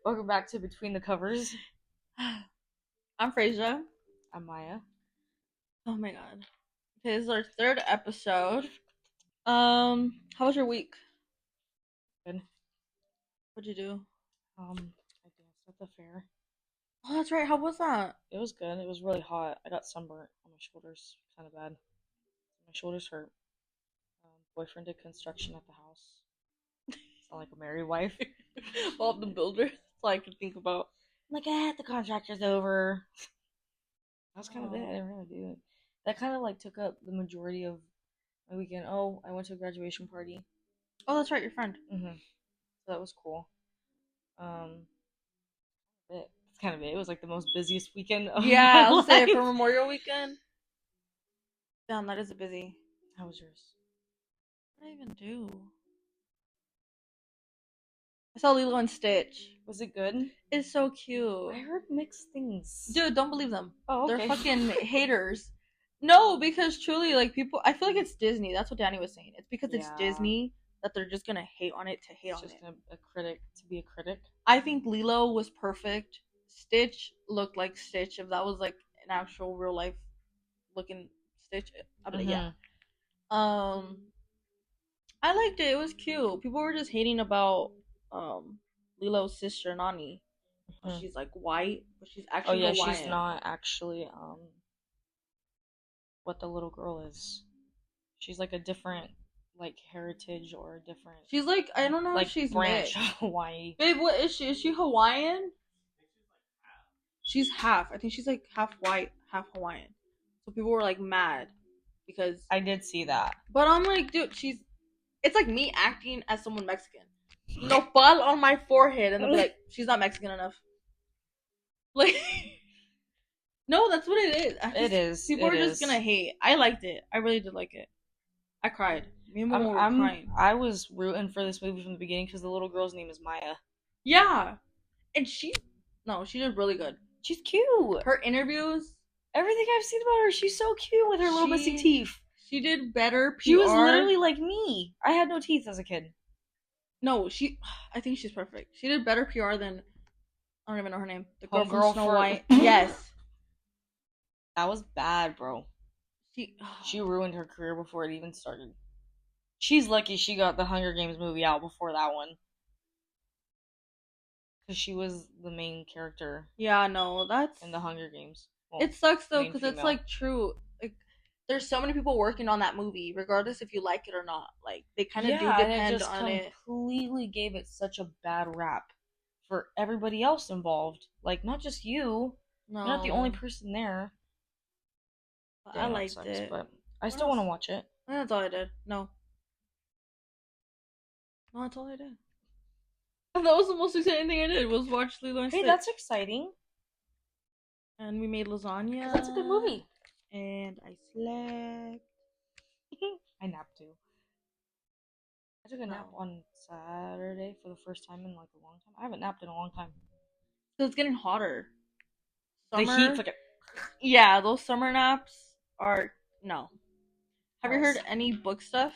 Welcome back to Between the Covers. I'm Frizya. I'm Mya. Oh my god. Okay, this is our third episode. How was your week? Good. What'd you do? I danced at the fair. Oh, that's right. How was that? It was good. It was really hot. I got sunburnt on my shoulders, kind of bad. My shoulders hurt. Boyfriend did construction at the house. Sound like a married wife. Bob the Builder. That's all I could think about. I'm like, the contractor's over. That was kind of it. I didn't really do it. That kind of like took up the majority of my weekend. Oh, I went to a graduation party. Oh, that's right. Your friend. So that was cool. That's kind of it. It was like the most busiest weekend of my I'll life. say for Memorial Weekend. Damn, that is a busy. How was yours? What did I even do? I saw Lilo and Stitch. Was it good? It's so cute. I heard mixed things. Dude, don't believe them. Oh, okay. They're fucking haters. No, because truly, like, people, I feel like it's Disney. That's what Danny was saying. It's because it's Disney that they're just gonna hate on it to hate on it. It's just a critic to be a critic. I think Lilo was perfect. Stitch looked like Stitch. If that was like an actual real life looking Stitch, I'd be like, yeah. I liked it. It was cute. People were just hating about Lilo's sister Nani. She's like white, but she's actually Hawaiian. She's not actually what the little girl is. She's like a different like heritage or a different. She's like, I don't know like if she's branch of Hawaii. Babe, what is she? Is she Hawaiian? She's half. I think she's like half white, half Hawaiian. So people were like mad because I did see that. But I'm like, dude, it's like me acting as someone Mexican. Nopal on my forehead, and they'll be like, she's not Mexican enough. Like, no, that's what it is. It is. People are just gonna hate. I liked it. I really did like it. I cried. Me and Mama were crying. I was rooting for this movie from the beginning because the little girl's name is Mya. Yeah, and she did really good. She's cute. Her interviews, everything I've seen about her, she's so cute with her little messy teeth. She did better PR. She was literally like me. I had no teeth as a kid. No, I think she's perfect. She did better PR than, I don't even know her name. The girl from Snow White. Yes. That was bad, bro. She ruined her career before it even started. She's lucky she got the Hunger Games movie out before that one. Because she was the main character. Yeah, no, that's... in the Hunger Games. Well, it sucks, though, because it's, like, true. Like, there's so many people working on that movie, regardless if you like it or not. Like, they kind of do depend on it. Completely gave it such a bad rap for everybody else involved. Like, not just you. No. You're not the only person there. I liked it. But I still want to watch it. That's all I did. No, that's all I did. That was the most exciting thing I did, was watch Lilo and Stitch. Hey, that's exciting. And we made lasagna. That's a good movie. And I slept. I napped too. I took a nap on Saturday for the first time in like a long time. I haven't napped in a long time. So it's getting hotter. The heat's like yeah, those summer naps are no. Have you heard any book stuff?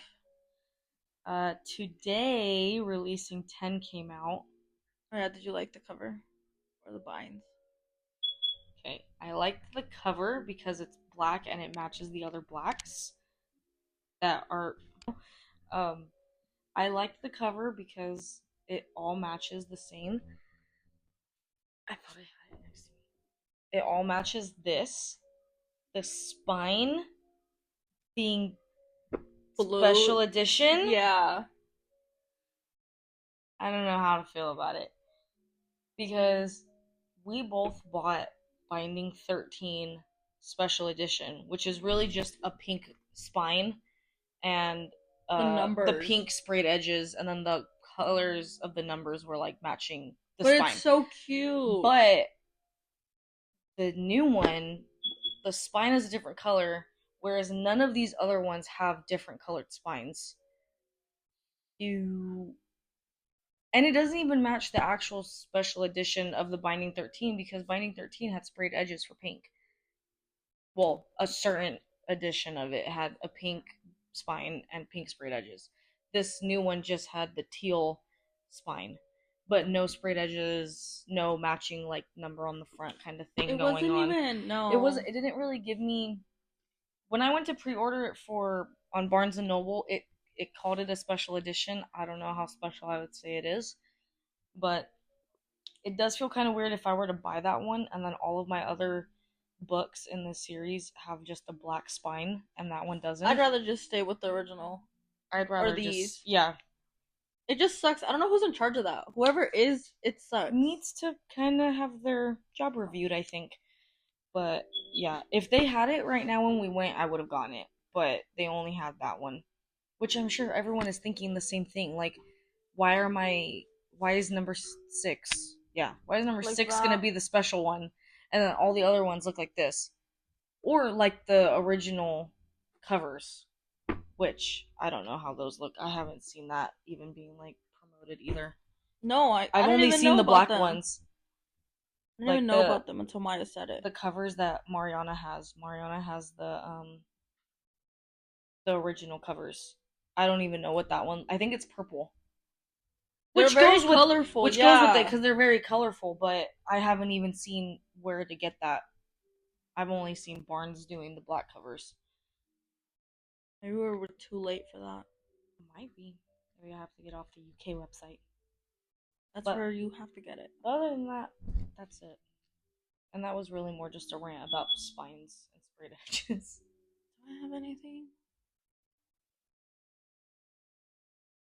Today Releasing 10 came out. Oh yeah, did you like the cover or the binds? Okay, I liked the cover because it's black and it matches the other blacks that are. I liked the cover because it all matches the same. I thought I had it next to me. It all matches this. The spine being blue. Special edition. Yeah. I don't know how to feel about it. Because we both bought Binding 13 Special Edition, which is really just a pink spine and the pink sprayed edges, and then the colors of the numbers were like matching the spine. But it's so cute. But the new one, the spine is a different color, whereas none of these other ones have different colored spines. And it doesn't even match the actual special edition of the Binding 13, because Binding 13 had sprayed edges for pink. Well, a certain edition of it had a pink spine and pink sprayed edges. This new one just had the teal spine, but no sprayed edges was no matching like number on the front kind of thing It going wasn't on. even It didn't really give me when I went to pre-order it for on Barnes and Noble, it called it a special edition. I don't know how special I would say it is, but it does feel kind of weird if I were to buy that one and then all of my other books in this series have just a black spine and that one doesn't. I'd rather just stay with the original. I'd rather or these. just yeah. It just sucks. I don't know who's in charge of that. Whoever is, it sucks. Needs to kind of have their job reviewed, I think. But yeah, if they had it right now when we went, I would have gotten it. But they only had that one, which I'm sure everyone is thinking the same thing. Like, why is number 6? Yeah, why is number Like 6 that. gonna be the special one, and then all the other ones look like this, or like the original covers, which I don't know how those look. I haven't seen that even being like promoted either. No, I've didn't only even seen know the about black them. ones. I didn't even know about them until Maya said it. The covers that Mariana has. Mariana has the original covers. I don't even know what that one. I think it's purple. They're Which very goes with colorful. which yeah. goes with it because they're very colorful. But I haven't even seen where to get that. I've only seen Barnes doing the black covers. Maybe we're too late for that. Might be. Maybe I have to get off the UK website. That's where you have to get it. Other than that, that's it. And that was really more just a rant about spines and sprayed edges. Do I have anything?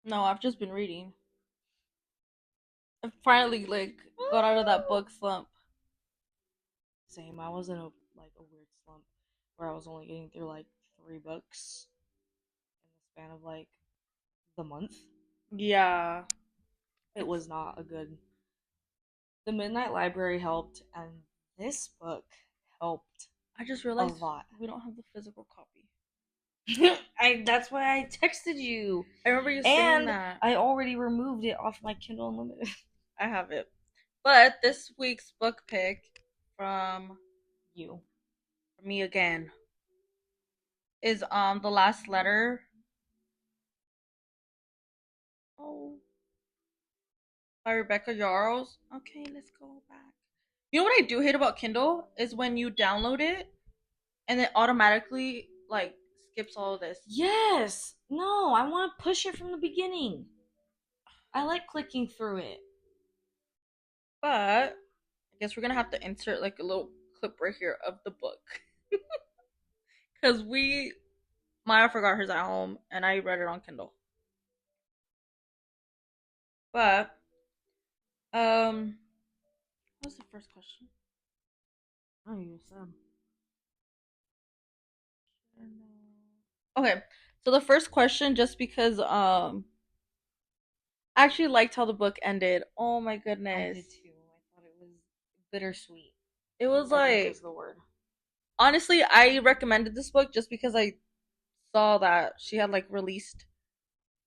No, I've just been reading. I finally got out of that book slump. Same. I was in a weird slump where I was only getting through like 3 books in the span of like the month. Yeah. It was not a good. The Midnight Library helped, and this book helped. I just realized a lot. We don't have the physical copy. That's why I texted you. I remember you saying that. I already removed it off my Kindle Unlimited. I have it. But this week's book pick from you, from me again, is The Last Letter. Oh. By Rebecca Yarros. Okay, let's go back. You know what I do hate about Kindle is when you download it and it automatically like skips all of this. Yes. No, I want to push it from the beginning. I like clicking through it. But I guess we're gonna have to insert like a little clip right here of the book. Cause Maya forgot hers at home and I read it on Kindle. But what was the first question? Oh, you said. Okay, so the first question, just because I actually liked how the book ended. Oh my goodness, I did too. I thought it was bittersweet. It was I think is the word. Honestly, I recommended this book just because I saw that she had like released,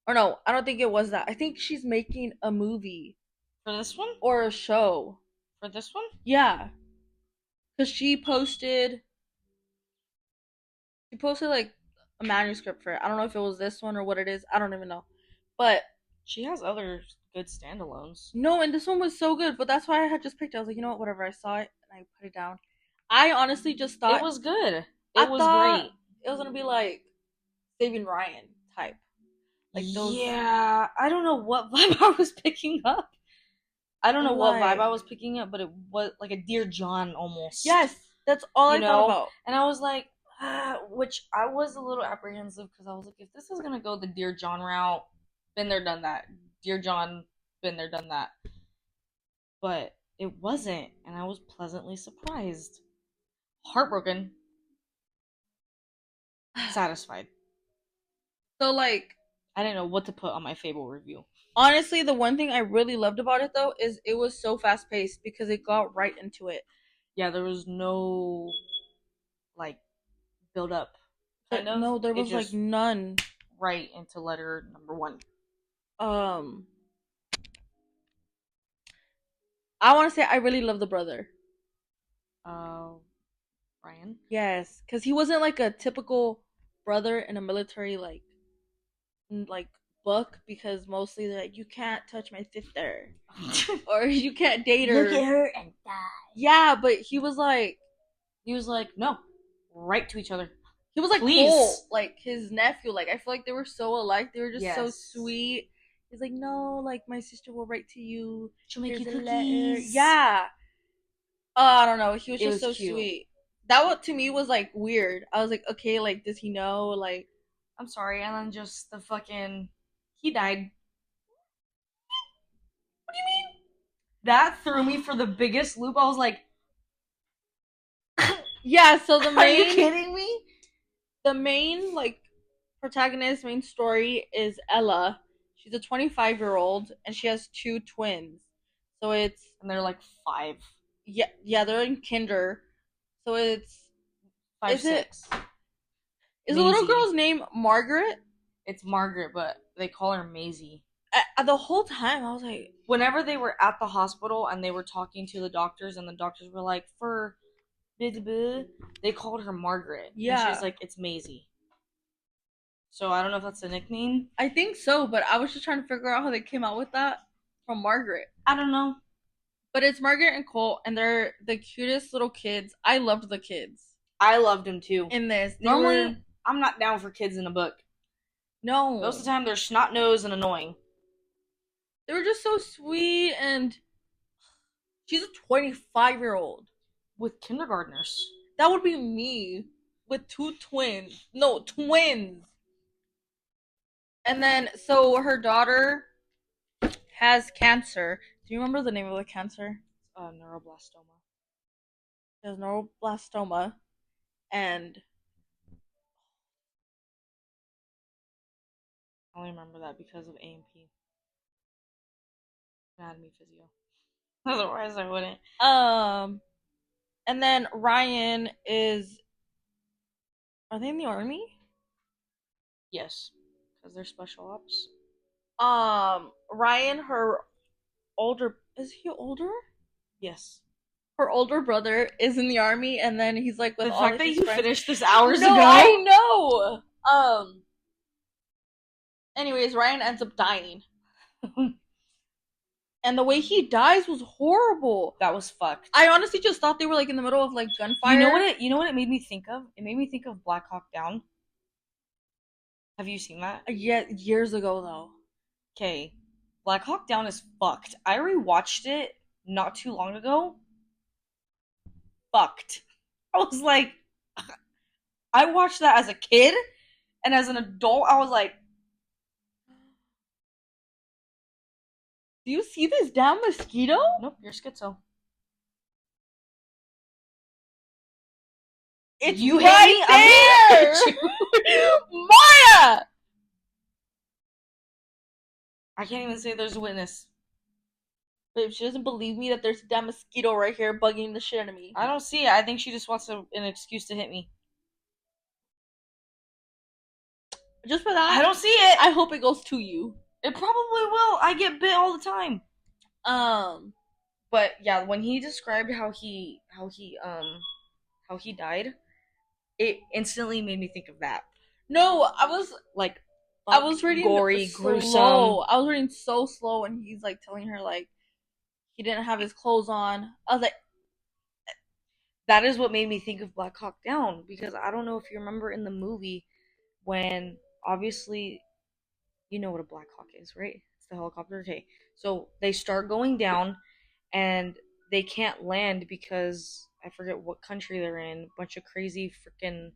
or no, I don't think it was that. I think she's making a movie for this one or a show for this one. Yeah, because she posted like a manuscript for it. I don't know if it was this one or what it is. I don't even know, but she has other good standalones. No, and this one was so good, but that's why I had just picked it. I was like, you know what, whatever. I saw it and I put it down. I honestly just thought it was good. It was great. It was gonna be like Saving Ryan type. Like those. Yeah, I don't know what vibe I was picking up. I don't know what vibe I was picking up, but it was like a Dear John almost. Yes, that's all I thought about. And I was like, which I was a little apprehensive because I was like, if this is gonna go the Dear John route, been there, done that. Dear John, been there, done that. But it wasn't, and I was pleasantly surprised. Heartbroken. Satisfied. So like, I didn't know what to put on my Fable review. Honestly, the one thing I really loved about it though is it was so fast paced because it got right into it. Yeah, there was no like build up. Kind of. No, there was like none. Right into letter number 1. I want to say I really love the brother. Ryan? Yes, because he wasn't like a typical brother in a military like book because mostly they're like, you can't touch my sister or you can't date her. Look at her and die. Yeah, but he was like, no, right to each other. He was like Please. Cole, like his nephew. Like I feel like they were so alike. They were just so Yes. sweet. He's like, no, like my sister will write to you. She'll make Here's you a letter." cookies. Yeah. I don't know. He was It just was so cute. sweet. That what to me was like weird. I was like, okay, like does he know? Like, I'm sorry, and then just the fucking he died. What do you mean? That threw me for the biggest loop. I was like, yeah. So the are main, you kidding me? the main like protagonist, main story is Ella. She's a 25-year-old and she has 2 twins. So it's And they're like 5. yeah, they're in kinder. So it's 5, is it 6. is the little Maisie. girl's name Margaret? It's Margaret, but they call her Maisie. The whole time I was like, whenever they were at the hospital and they were talking to the doctors and the doctors were like, for they called her Margaret. Yeah. And she's like, it's Maisie. So I don't know if that's a nickname. I think so, but I was just trying to figure out how they came out with that from Margaret. I don't know. But it's Margaret and Cole, and they're the cutest little kids. I loved the kids I loved them too. in this. Normally, I'm not down for kids in a book. No. Most of the time, they're snot-nosed and annoying. They were just so sweet, and she's a 25-year-old. With kindergartners. That would be me with 2 twins. No, twins. And then, so her daughter has cancer. Do you remember the name of the cancer? Neuroblastoma. She has neuroblastoma, and I only remember that because of A&P. Anatomy physio. Otherwise, I wouldn't. and then Ryan is. Are they in the army? Yes, because they're special ops. Ryan, her older. Is he older? Yes. Her older brother is in the army, and then he's like with the all fact of that his you friends. finished this hours No, ago. I know. Anyways, Ryan ends up dying. And the way he dies was horrible. That was fucked. I honestly just thought they were like in the middle of like gunfire. You know what it made me think of? It made me think of Black Hawk Down. Have you seen that? Yeah, years ago though. Okay. Black Hawk Down is fucked. I rewatched it not too long ago. Fucked. I was like, I watched that as a kid, and as an adult, I was like, do you see this damn mosquito? nope, you're schizo. It's you right hit me, there! Maya! I can't even say there's a witness. Babe, she doesn't believe me that there's a damn mosquito right here bugging the shit out of me. I don't see it. I think she just wants an excuse to hit me. Just for that, I don't see it. I hope it goes to you. It probably will. I get bit all the time. But yeah, when he described how he died, it instantly made me think of that. No, I was like, I was reading gory, slow. gruesome. I was reading so slow, and he's like telling her like he didn't have his clothes on. I was like, that is what made me think of Black Hawk Down, because I don't know if you remember in the movie when obviously you know what a Black Hawk is, right? It's the helicopter. Okay, so they start going down, and they can't land because I forget what country they're in. A bunch of crazy freaking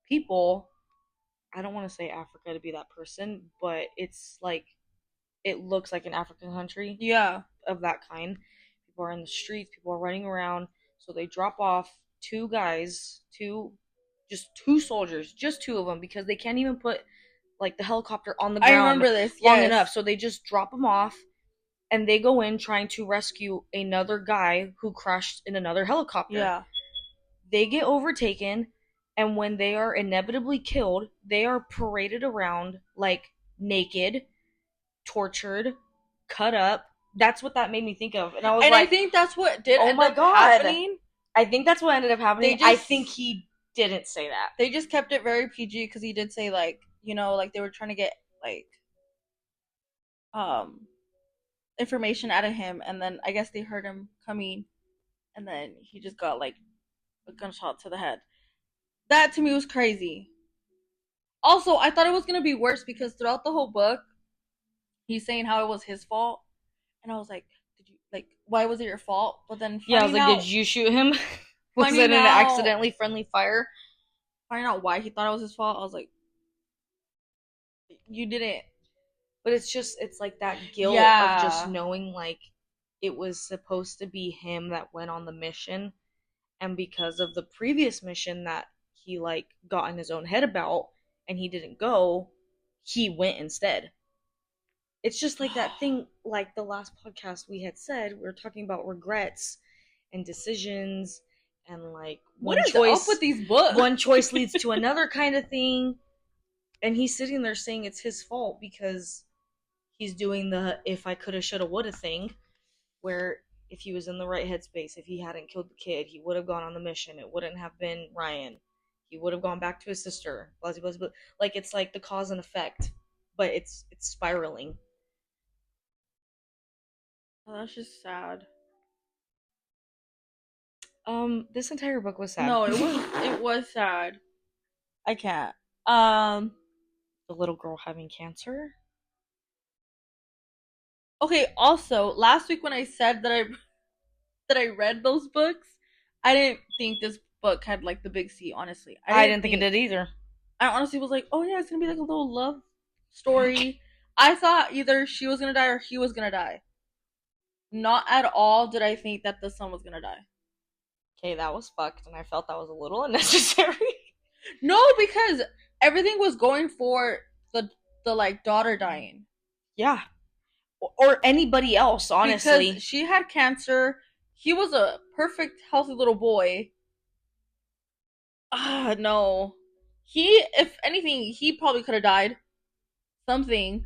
people. I don't want to say Africa to be that person, but it's like, it looks like an African country. yeah, of that kind. People are in the streets, people are running around, so they drop off 2 guys, just 2 soldiers, just 2 of them, because they can't even put like the helicopter on the ground. I remember this long enough, so they just drop them off, and they go in trying to rescue another guy who crashed in another helicopter. Yeah, they get overtaken, and when they are inevitably killed, they are paraded around like naked, tortured, cut up. That's what that made me think of, and I was and like, I think that's what did end up God. happening. I think that's what ended up happening. I think he didn't say that. They just kept it very PG because he did say like, you know, like they were trying to get like um information out of him, and then I guess they heard him coming, and then he just got like a gunshot to the head. That to me was crazy. Also, I thought it was gonna be worse because throughout the whole book, he's saying how it was his fault, and I was like, did you like why was it your fault? But then Yeah, I was like, did you shoot him? Was it an accidentally friendly fire? Finding out why he thought it was his fault, I was like, you didn't. But it's like that guilt of just knowing like it was supposed to be him that went on the mission, and because of the previous mission that he like got in his own head about and he didn't go, he went instead. It's just like that thing, like the last podcast we had said, we were talking about regrets and decisions, and like what is up with these books? One choice leads to another kind of thing, and he's sitting there saying it's his fault because he's doing the if I coulda, shoulda, woulda thing, where if he was in the right headspace, if he hadn't killed the kid, he would have gone on the mission. It wouldn't have been Ryan. He would have gone back to his sister. Blah, blah, blah, blah. Like, it's like the cause and effect, but it's spiraling. Oh, that's just sad. This entire book was sad. No, it was sad. I can't. The little girl having cancer. Okay, also, last week when I said that I read those books, I didn't think this book had like the big C, honestly. I didn't think it did either. I honestly was like, oh yeah, it's gonna be like a little love story. I thought either she was gonna die or he was gonna die. Not at all did I think that the son was gonna die. Okay, that was fucked, and I felt that was a little unnecessary. No, because everything was going for the like daughter dying. Yeah. Or anybody else, honestly. Because she had cancer. He was a perfect, healthy little boy. No. If anything, he probably could have died. Something.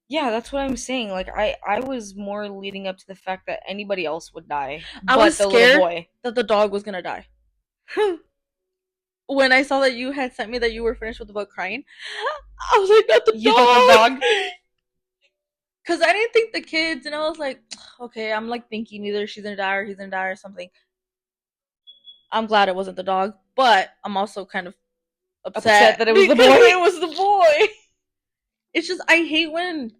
Yeah, that's what I'm saying. Like, I was more leading up to the fact that anybody else would die. I was scared that the dog was gonna die. When I saw that you had sent me that you were finished with the book crying, I was like, not the dog! You thought the dog? Because I didn't think the kids, and I was like, okay, I'm like thinking either she's gonna die or he's gonna die or something. I'm glad it wasn't the dog, but I'm also kind of upset that it was the boy. It was the boy. It's just, I hate when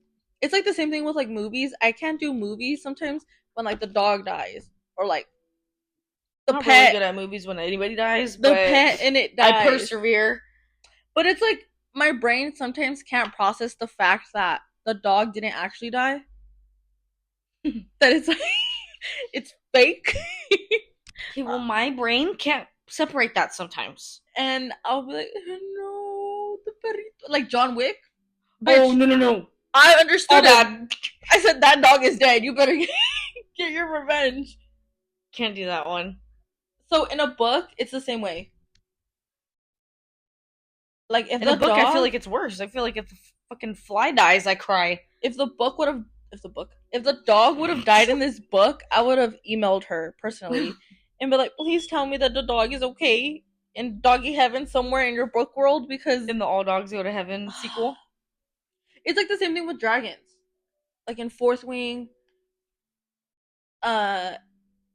it's like the same thing with like movies. I can't do movies sometimes when like the dog dies or like the I'm pet. I'm really good at movies when anybody dies. The pet and it dies. I persevere, but it's like my brain sometimes can't process the fact that the dog didn't actually die. That it's like it's fake. Okay, well, my brain can't separate that sometimes, and I'll be like, no, the perrito, like John Wick. Bitch, oh no! I understood that. I said that dog is dead. You better get your revenge. Can't do that one. So in a book, it's the same way. Like if in the book, I feel like it's worse. I feel like if the fucking fly dies, I cry. If the dog would have died in this book, I would have emailed her personally and be like, please tell me that the dog is okay in doggy heaven somewhere in your book world, because in the All Dogs Go to Heaven sequel. It's like the same thing with dragons. Like in Fourth Wing. I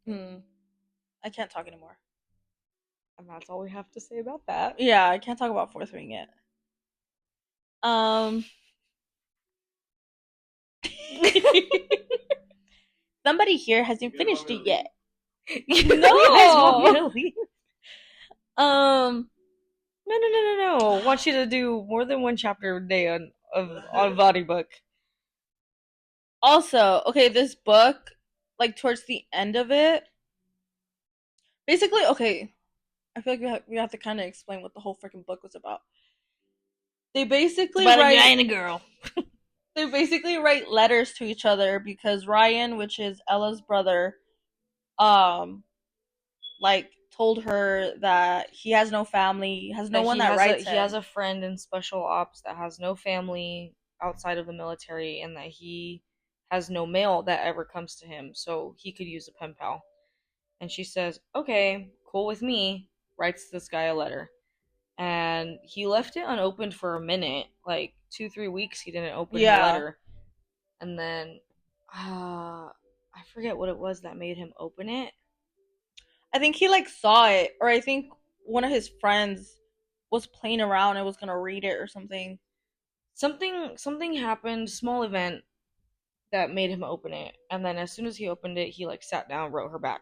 can't talk anymore. And that's all we have to say about that. Yeah, I can't talk about Fourth Wing yet. Somebody here hasn't finished it yet. No. No. I want you to do more than one chapter a day on audiobook. Also, okay, this book, like towards the end of it, basically, okay, I feel like we have to kind of explain what the whole freaking book was about. They basically write a guy and a girl. They basically write letters to each other because Ryan, which is Ella's brother, like told her that he has no family, has no one that writes him. He has a friend in special ops that has no family outside of the military, and that he has no mail that ever comes to him, so he could use a pen pal. And she says, okay, cool with me, writes this guy a letter. And he left it unopened for a minute, like 2-3 weeks he didn't open the letter. And then I forget what it was that made him open it. I think he like saw it, or I think one of his friends was playing around and was gonna read it or something. Something happened, small event that made him open it. And then as soon as he opened it, he like sat down, wrote her back.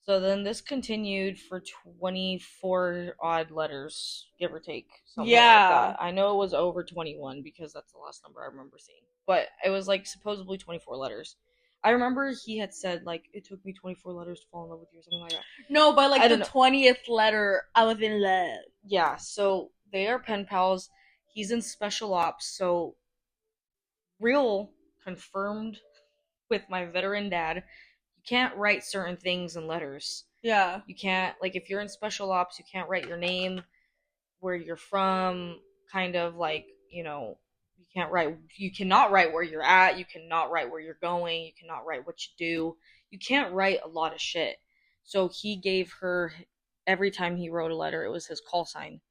So then this continued for 24 odd letters, give or take. Something like that. I know it was over 21 because that's the last number I remember seeing. But it was like supposedly 24 letters. I remember he had said like it took me 24 letters to fall in love with you or something like that. No, by like the 20th letter, I was in love. Yeah, so they are pen pals. He's in special ops, so real confirmed with my veteran dad. You can't write certain things in letters. Yeah. You can't, like, if you're in special ops, you can't write your name, where you're from, kind of like, you cannot write where you're at, you cannot write where you're going, you cannot write what you do. You can't write a lot of shit. So he gave her, every time he wrote a letter, it was his call sign,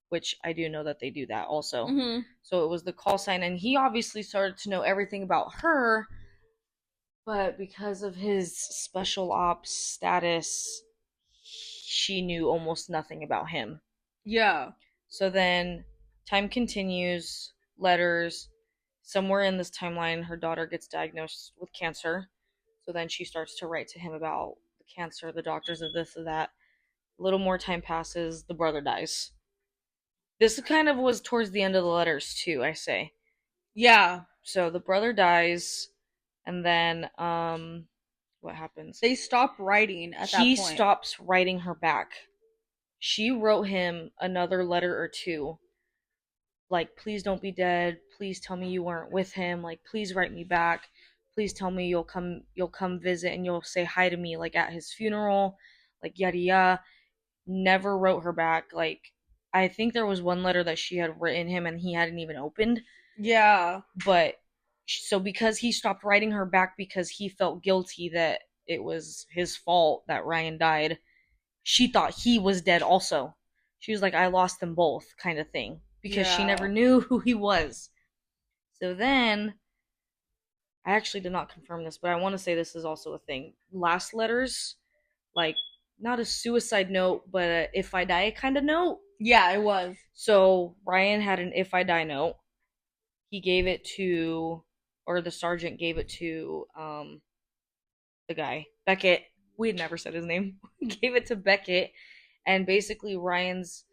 which I do know that they do that also. Mm-hmm. So it was the call sign, and he obviously started to know everything about her. But because of his special ops status, she knew almost nothing about him. Yeah. So then time continues, letters. Somewhere in this timeline, her daughter gets diagnosed with cancer. So then she starts to write to him about the cancer, the doctors of this or that. A little more time passes, the brother dies. This kind of was towards the end of the letters too, I say. Yeah. So the brother dies. And then, what happens? They stop writing at that point. He stops writing her back. She wrote him another letter or two. Like, please don't be dead. Please tell me you weren't with him. Like, please write me back. Please tell me you'll come visit and you'll say hi to me, like, at his funeral. Like, yada yada. Never wrote her back. Like, I think there was one letter that she had written him and he hadn't even opened. Yeah. But so because he stopped writing her back because he felt guilty that it was his fault that Ryan died, she thought he was dead also. She was like, I lost them both, kind of thing, because she never knew who he was. So then, I actually did not confirm this, but I want to say this is also a thing. Last letters, like, not a suicide note, but a if I die kind of note. Yeah, it was. So Ryan had an if I die note. He gave it to, or the sergeant gave it to the guy, Beckett. We had never said his name. Gave it to Beckett, and basically Ryan's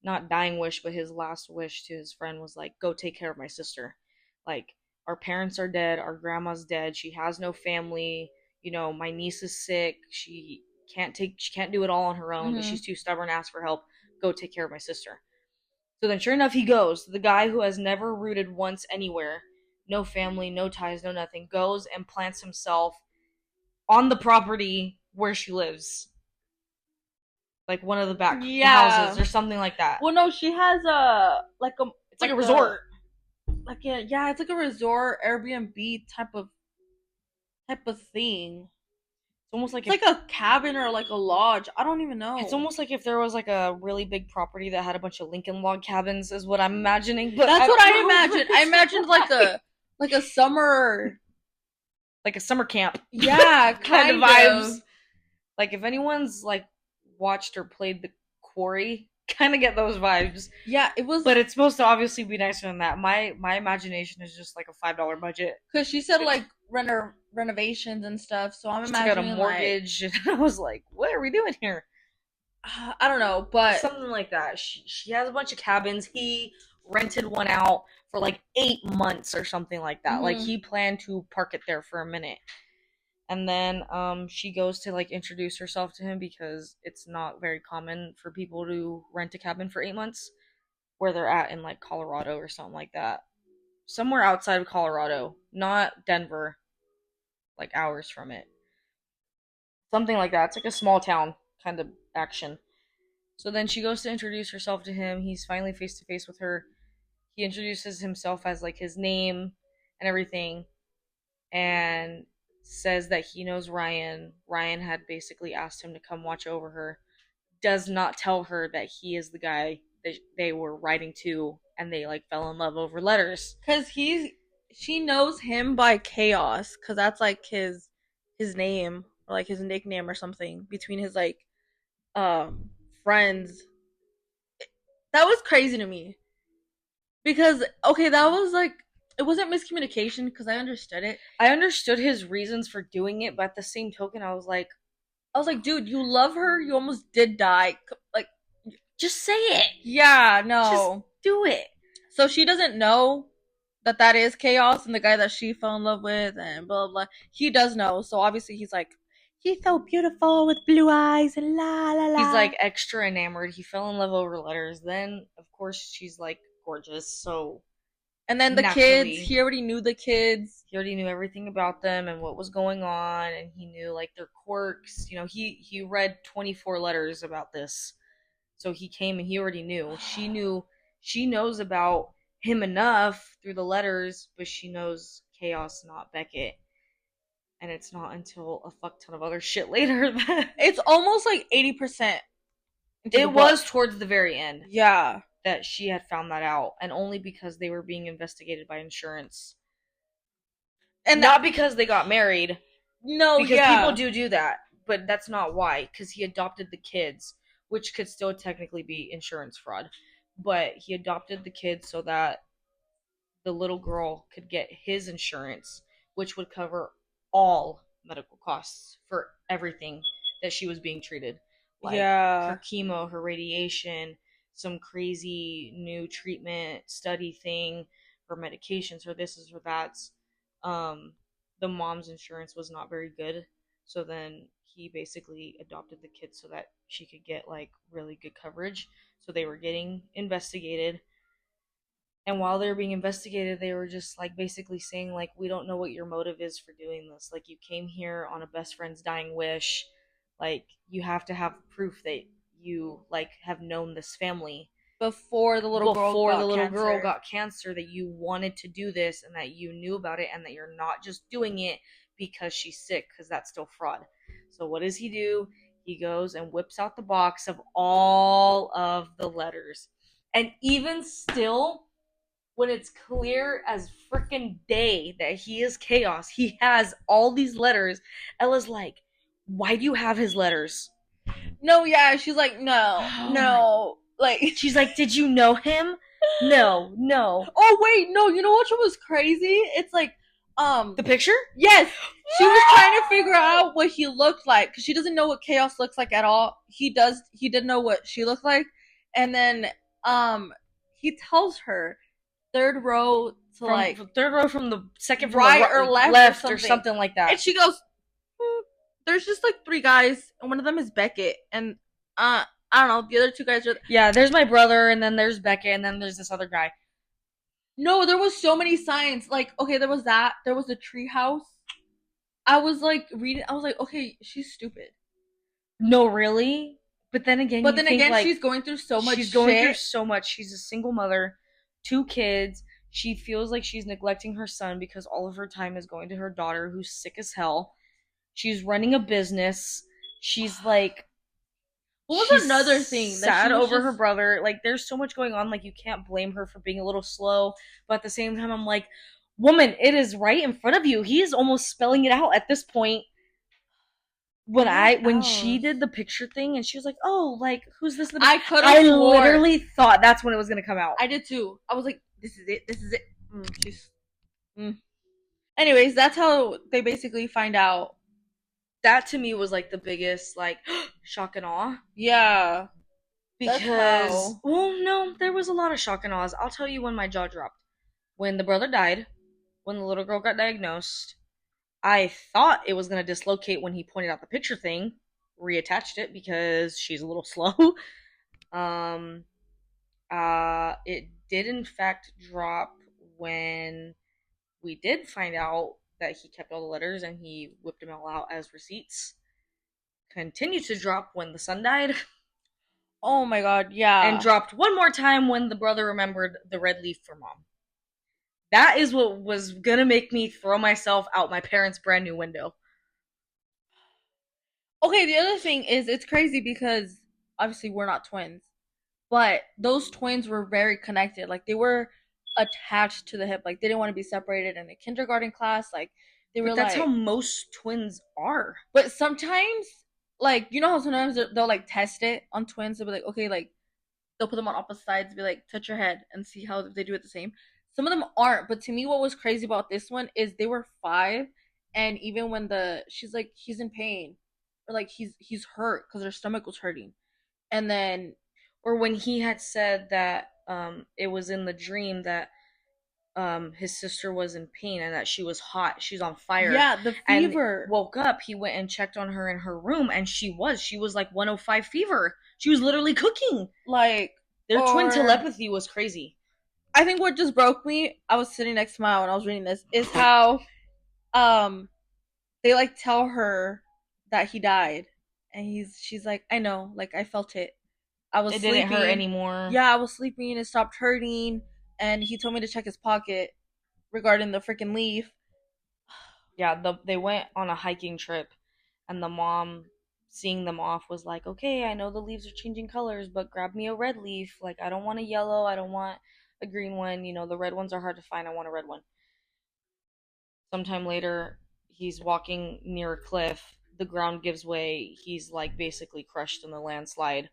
not dying wish, but his last wish to his friend was like, go take care of my sister. Like, our parents are dead, our grandma's dead, she has no family, my niece is sick, she can't do it all on her own, but she's too stubborn to ask for help. Go take care of my sister. So then sure enough he goes. The guy who has never rooted once anywhere, no family, no ties, no nothing, goes and plants himself on the property where she lives. Like one of the back houses or something like that. Well, no, she has it's like a resort. It's like a resort Airbnb type of thing. It's almost like it's like a cabin or like a lodge. I don't even know. It's almost like if there was like a really big property that had a bunch of Lincoln log cabins is what I'm imagining. But that's what I imagined. I imagined like a summer, like a summer camp. Yeah, kind of vibes. Like if anyone's like watched or played The Quarry, kind of get those vibes. Yeah, it was. But it's supposed to obviously be nicer than that. My imagination is just like a $5 budget. Because she said like renovations and stuff, so I'm imagining got a mortgage. Like, and I was like, what are we doing here? I don't know, but something like that. She has a bunch of cabins. He rented one out for like 8 months or something like that. Like he planned to park it there for a minute. And then she goes to like introduce herself to him because it's not very common for people to rent a cabin for 8 months where they're at in like Colorado or something like that. Somewhere outside of Colorado, not Denver, like hours from it. Something like that. It's like a small town kind of action. So then she goes to introduce herself to him. He's finally face to face with her. He introduces himself as like his name and everything, and says that he knows Ryan. Ryan had basically asked him to come watch over her. Does not tell her that he is the guy that they were writing to, and they like fell in love over letters. Because she knows him by Chaos because that's like his name or like his nickname or something between his like um friends. That was crazy to me because okay, that was like it wasn't miscommunication because I understood it. I understood his reasons for doing it, but at the same token, I was like, dude, you love her. You almost did die. Like, just say it. yeah, Just no. do it. So she doesn't know that that is Chaos and the guy that she fell in love with and blah blah. He does know. So obviously he's like, she's so beautiful with blue eyes and la la la. He's like extra enamored. He fell in love over letters. Then, of course, she's like gorgeous. So, and then the naturally, kids, he already knew the kids. He already knew everything about them and what was going on, and he knew like their quirks. He read 24 letters about this, so he came and he already knew. She knows about him enough through the letters, but she knows Chaos, not Beckett. And it's not until a fuck ton of other shit later that It's almost like 80%. it was towards the very end. Yeah. That she had found that out, and only because they were being investigated by insurance. And not because they got married. No, because people do that, but that's not why. Because he adopted the kids, which could still technically be insurance fraud. But he adopted the kids so that the little girl could get his insurance, which would cover all medical costs for everything that she was being treated. Like her chemo, her radiation, some crazy new treatment study thing, her medications, her this is her that's. The mom's insurance was not very good, so then he basically adopted the kids so that she could get like really good coverage. So they were getting investigated, and while they were being investigated, they were just like basically saying like, we don't know what your motive is for doing this. Like, you came here on a best friend's dying wish. Like, you have to have proof that you like have known this family before the little girl got cancer, that you wanted to do this and that you knew about it, and that you're not just doing it because she's sick, because that's still fraud. So what does he do? He goes and whips out the box of all of the letters. And even still, when it's clear as frickin' day that he is Chaos, he has all these letters. Ella's like, why do you have his letters? No, yeah, she's like, no. Like, she's like, did you know him? No. Oh wait, no, you know what was crazy? It's like, the picture? Yes. She was trying to figure out what he looked like because she doesn't know what Chaos looks like at all. He did know what she looked like. And then he tells her third row from the second from right the or left or something like that. And she goes, there's just like 3 guys, and one of them is Beckett, and I don't know, the other 2 guys are there's my brother, and then there's Beckett, and then there's this other guy. No, there was so many signs. Like, okay, there was that. There was a tree house. I was like reading. I was like, okay, she's stupid. No, really. But then again, like, she's going through so much. She's going through so much. She's a single mother, 2 kids. She feels like she's neglecting her son because all of her time is going to her daughter, who's sick as hell. She's running a business. She's like, what was another thing? Sad over her brother. Like, there's so much going on. Like, you can't blame her for being a little slow. But at the same time, I'm like, woman, it is right in front of you. He is almost spelling it out at this point. When she did the picture thing and she was like, oh, like, who's this? I literally thought that's when it was gonna come out. I did too. I was like, this is it. Anyways, that's how they basically find out. That to me was like the biggest like shock and awe. Yeah. Because well, no, there was a lot of shock and awe. I'll tell you when my jaw dropped. When the brother died, when the little girl got diagnosed, I thought it was gonna dislocate when he pointed out the picture thing, reattached it because she's a little slow. It did in fact drop when we did find out that he kept all the letters and he whipped them all out as receipts. Continued to drop when the son died. Oh my god, yeah. And dropped one more time when the brother remembered the red leaf for mom. That is what was gonna make me throw myself out my parents' brand new window. Okay, the other thing is, it's crazy because obviously we're not twins, but those twins were very connected. Like, they were attached to the hip. Like they didn't want to be separated in a kindergarten class. Like they were But that's like, how most twins are. but sometimes, like you know how sometimes they'll like test it on twins. They'll be like, okay, like they'll put them on opposite sides, be like, touch your head and see how they do it the same. Some of them aren't, but to me, what was crazy about this one is they were 5, and even when she's like, he's in pain, or like he's hurt because her stomach was hurting, and then Or when he had said that it was in the dream that his sister was in pain and that she was hot, she's on fire. yeah, the fever. And woke up, he went and checked on her in her room, and she was like 105 fever. She was literally cooking. Like Their twin telepathy was crazy. I think what just broke me, I was sitting next to Maya when I was reading this, is how they like tell her that he died, and she's like, I know, like I felt it. I was sleeping. Didn't hurt anymore. Yeah, I was sleeping and it stopped hurting, and he told me to check his pocket regarding the freaking leaf. Yeah, they went on a hiking trip, and the mom, seeing them off, was like, okay, I know the leaves are changing colors, but grab me a red leaf. Like, I don't want a yellow, I don't want a green one. You know, the red ones are hard to find. I want a red one. Sometime later, he's walking near a cliff. The ground gives way. He's like basically crushed in the landslide.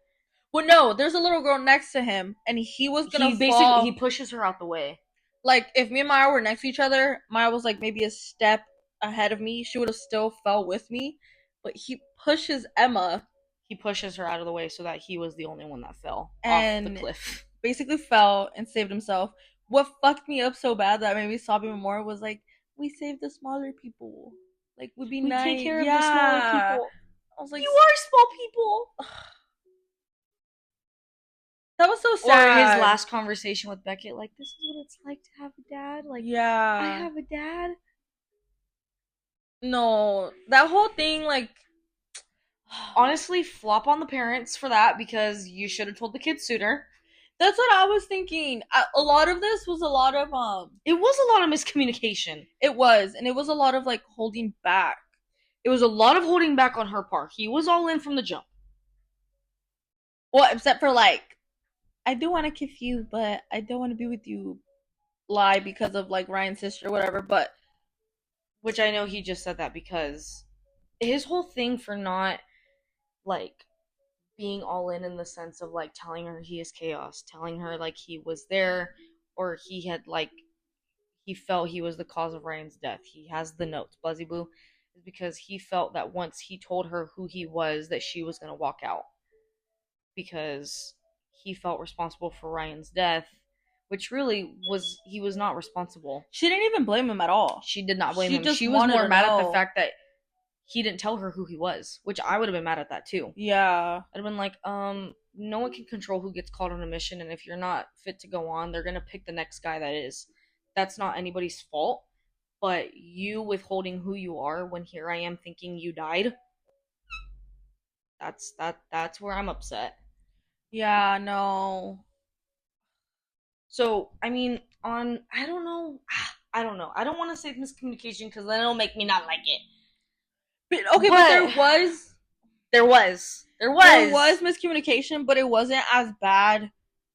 Well, no, there's a little girl next to him, and he was gonna fall. He pushes her out the way. Like, if me and Maya were next to each other, Maya was like maybe a step ahead of me, she would have still fell with me. But he pushes Emma. He pushes her out of the way so that he was the only one that fell and off the cliff. Basically fell and saved himself. What fucked me up so bad that made me sob even more was like, we saved the smaller people. Like, we'd be nice. We take care of the smaller people. I was like, you are small people. That was so sad. Or his last conversation with Beckett, like, this is what it's like to have a dad. Like, yeah, I have a dad. No, that whole thing, like, honestly, flop on the parents for that, because you should have told the kids sooner. That's what I was thinking. A lot of this was a lot of It was a lot of miscommunication. It was, and it was a lot of like holding back. It was a lot of holding back on her part. He was all in from the jump. Well, except for like, I do want to kiss you, but I don't want to be with you. Lie because of like Ryan's sister or whatever, but which I know he just said that because his whole thing for not like being all in the sense of like telling her he is chaos, telling her like he was there, or he had like he felt he was the cause of Ryan's death. He has the notes, Buzzy Boo, is because he felt that once he told her who he was, that she was gonna walk out. Because he felt responsible for Ryan's death, which really he was not responsible. She didn't even blame him at all. She did not blame him. She was more mad at the fact that he didn't tell her who he was, which I would have been mad at that too. Yeah. I'd have been like, no one can control who gets called on a mission, and if you're not fit to go on, they're gonna pick the next guy that is. That's not anybody's fault, but you withholding who you are when here I am thinking you died, that's where I'm upset. Yeah, no. So, I mean, I don't know. I don't want to say miscommunication because then it'll make me not like it. But there was miscommunication, but it wasn't as bad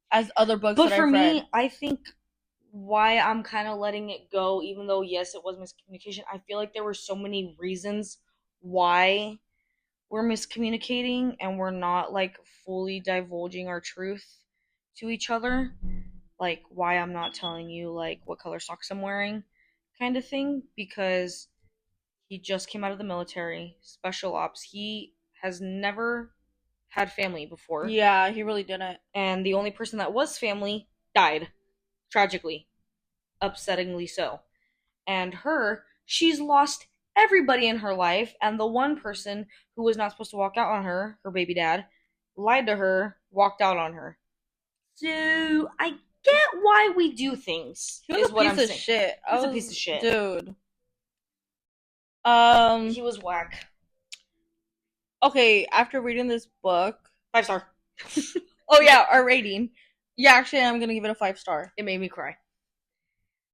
as other books. But for me, I think why I'm kind of letting it go, even though yes, it was miscommunication. I feel like there were so many reasons why we're miscommunicating and we're not like fully divulging our truth to each other. Like why I'm not telling you like what color socks I'm wearing, kind of thing, because he just came out of the military, special ops. He has never had family before. Yeah, he really didn't. And the only person that was family died, tragically, upsettingly so. And she's lost everybody in her life, and the one person who was not supposed to walk out on her baby dad, lied to her, walked out on her. So I get why we do things. He was a piece of shit. He was a piece of shit, dude. He was whack. Okay, after reading this book, 5-star. Oh yeah, our rating. Yeah, actually, I'm gonna give it a 5-star. It made me cry.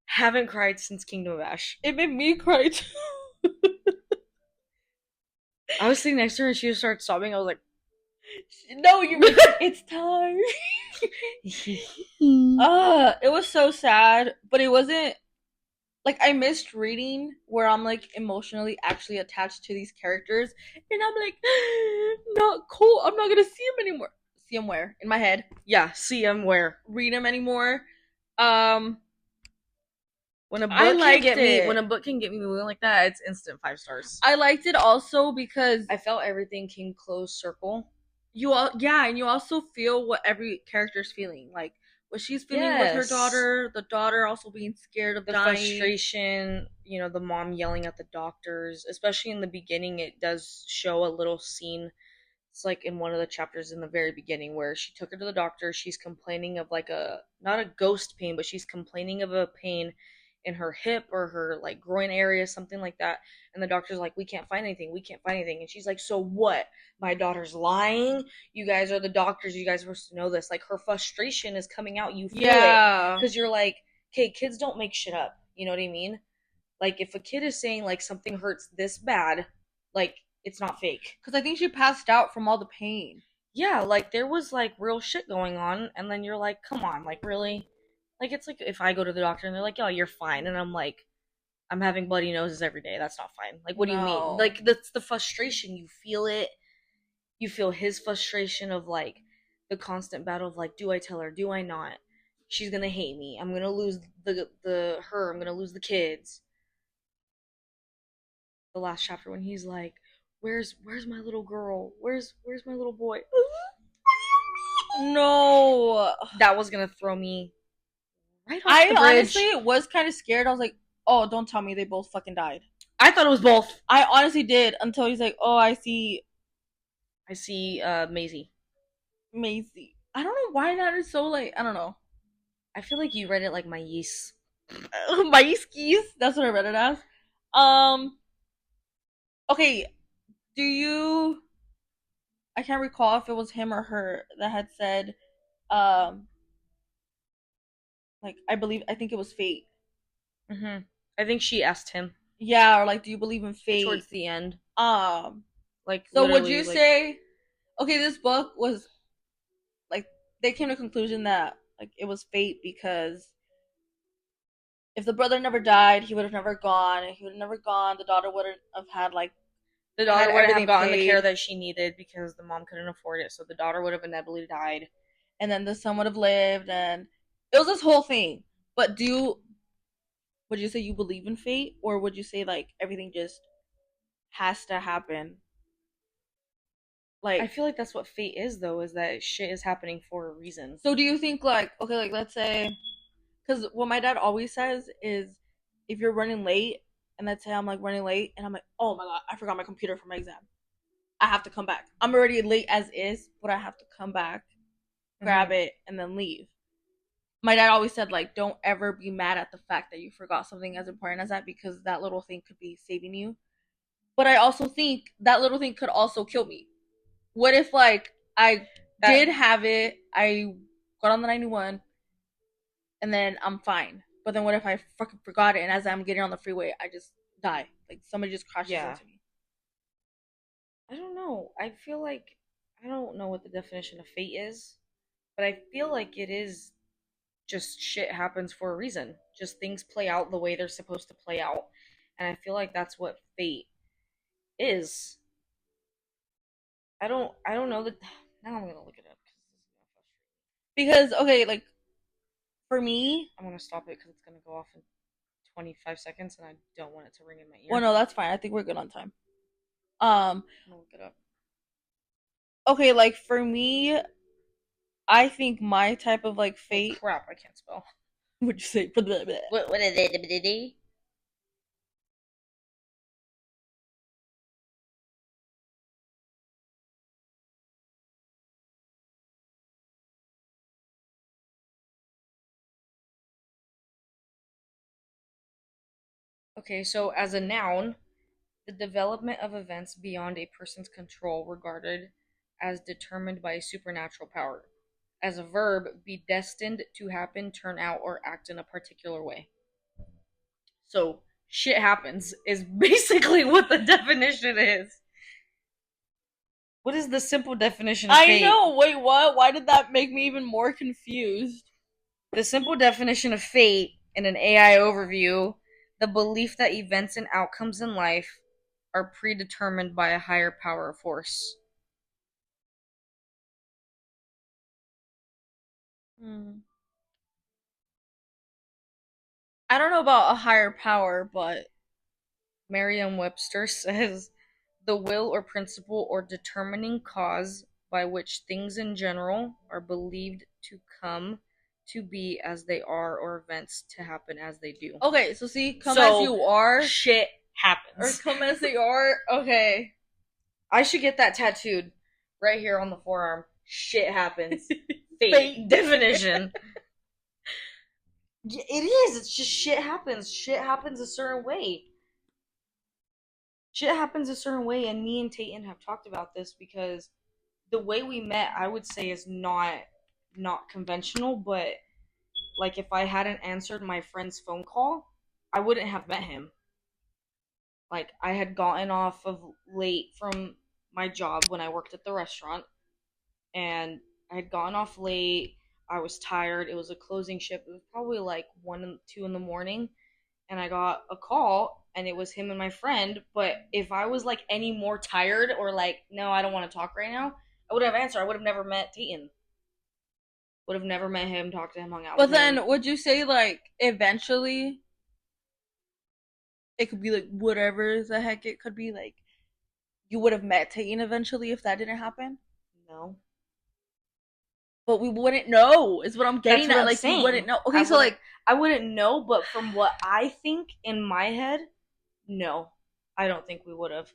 Haven't cried since Kingdom of Ash. It made me cry too. I was sitting next to her and she just started sobbing. I was like, No, you. It's time. It was so sad, but it wasn't like I missed reading where I'm like emotionally actually attached to these characters, and I'm like, not cool. I'm not gonna see him anymore. See him where in my head. Yeah, see him where. Read him anymore. Um, When a I book can liked get me, it. when a book can get me moving like that, it's instant 5 stars. I liked it also because I felt everything came close circle. and you also feel what every character's feeling, like what she's feeling with her Yes. daughter, the daughter also being scared of The dying. frustration, you know, the mom yelling at the doctors, especially in the beginning, it does show a little scene. It's like in one of the chapters in the very beginning where she took her to the doctor. She's complaining of like not a ghost pain, but she's complaining of a pain in her hip or her like groin area, something like that. And the doctor's like, we can't find anything. We can't find anything. And she's like, so what? My daughter's lying. You guys are the doctors. You guys are supposed to know this. Like her frustration is coming out. You feel it because you're like, okay, kids don't make shit up. You know what I mean? Like if a kid is saying like something hurts this bad, like it's not fake. Because I think she passed out from all the pain. Yeah, like there was like real shit going on, and then you're like, come on, like really? Like it's like if I go to the doctor and they're like, oh, you're fine, and I'm like, I'm having bloody noses every day. That's not fine. Like, what do you mean? Like that's the frustration. You feel it. You feel his frustration of like the constant battle of like, do I tell her? Do I not? She's gonna hate me. I'm gonna lose the her. I'm gonna lose the kids. The last chapter when he's like, where's my little girl? Where's my little boy? No, that was gonna throw me right off I the bridge. honestly was kind of scared. I was like, oh, don't tell me they both fucking died. I thought it was both. I honestly did until he's like, oh, I see Maisie. I don't know why that is so like, I don't know. I feel like you read it like my yeast. My skis. That's what I read it as. Okay, do you? I can't recall if it was him or her that had said, like I think it was fate. Mm-hmm. I think she asked him. Yeah, or like, do you believe in fate? Towards the end. Like, so would you say, okay, this book was like they came to a conclusion that like it was fate because if the brother never died, he would have never gone. He would have never gone. The daughter wouldn't have had like the daughter would have gotten the care that she needed because the mom couldn't afford it. So the daughter would have inevitably died, and then the son would have lived, and it was this whole thing. But would you say you believe in fate, or would you say like everything just has to happen? Like I feel like that's what fate is, though, is that shit is happening for a reason. So do you think like, okay, like let's say, because what my dad always says is, if you're running late, and let's say I'm like running late, and I'm like, oh my god, I forgot my computer for my exam. I have to come back. I'm already late as is, but I have to come back, grab it, and then leave. My dad always said, like, don't ever be mad at the fact that you forgot something as important as that, because that little thing could be saving you. But I also think that little thing could also kill me. What if, like, I did have it, I got on the 91, and then I'm fine. But then what if I fucking forgot it, and as I'm getting on the freeway, I just die? Like, somebody just crashes into me. I don't know. I feel like, I don't know what the definition of fate is, but I feel like it is just shit happens for a reason. Just things play out the way they're supposed to play out. And I feel like that's what fate is. I don't know that. Now I'm gonna look it up because okay, like for me, I'm gonna stop it because it's gonna go off in 25 seconds, and I don't want it to ring in my ear. Well, no, that's fine. I think we're good on time. I'm gonna look it up. Okay, like for me, I think my type of like fate. Oh, crap, I can't spell. What'd you say? What is it? Okay, so as a noun, the development of events beyond a person's control regarded as determined by a supernatural power. As a verb, be destined to happen, turn out, or act in a particular way. So, shit happens is basically what the definition is. What is the simple definition of fate? I know. Wait, what? Why did that make me even more confused? The simple definition of fate in an AI overview, the belief that events and outcomes in life are predetermined by a higher power or force. I don't know about a higher power, but Merriam-Webster says the will or principle or determining cause by which things in general are believed to come to be as they are or events to happen as they do. okay. So see, come as you are, shit happens. or come as they are. Okay. I should get that tattooed right here on the forearm. Shit happens. Fate. Definition. It is. It's just shit happens. Shit happens a certain way. Shit happens a certain way, and me and Tayton have talked about this because the way we met, I would say, is not conventional. But like, if I hadn't answered my friend's phone call, I wouldn't have met him. Like, I had gotten off of late from my job when I worked at the restaurant, and I had gone off late. I was tired. It was a closing shift. It was probably like 1, 2 in the morning, and I got a call, and it was him and my friend. But if I was like any more tired or like, no, I don't want to talk right now, I would have answered. I would have never met Dayton. Would have never met him, talked to him, hung out But with him. then, would you say like eventually it could be like whatever the heck it could be, like you would have met Tayton eventually if that didn't happen? No. But we wouldn't know. Is what I'm getting That's what at. I'm Like saying. we wouldn't know. Okay, so like I wouldn't know, but from what I think in my head, no, I don't think we would have,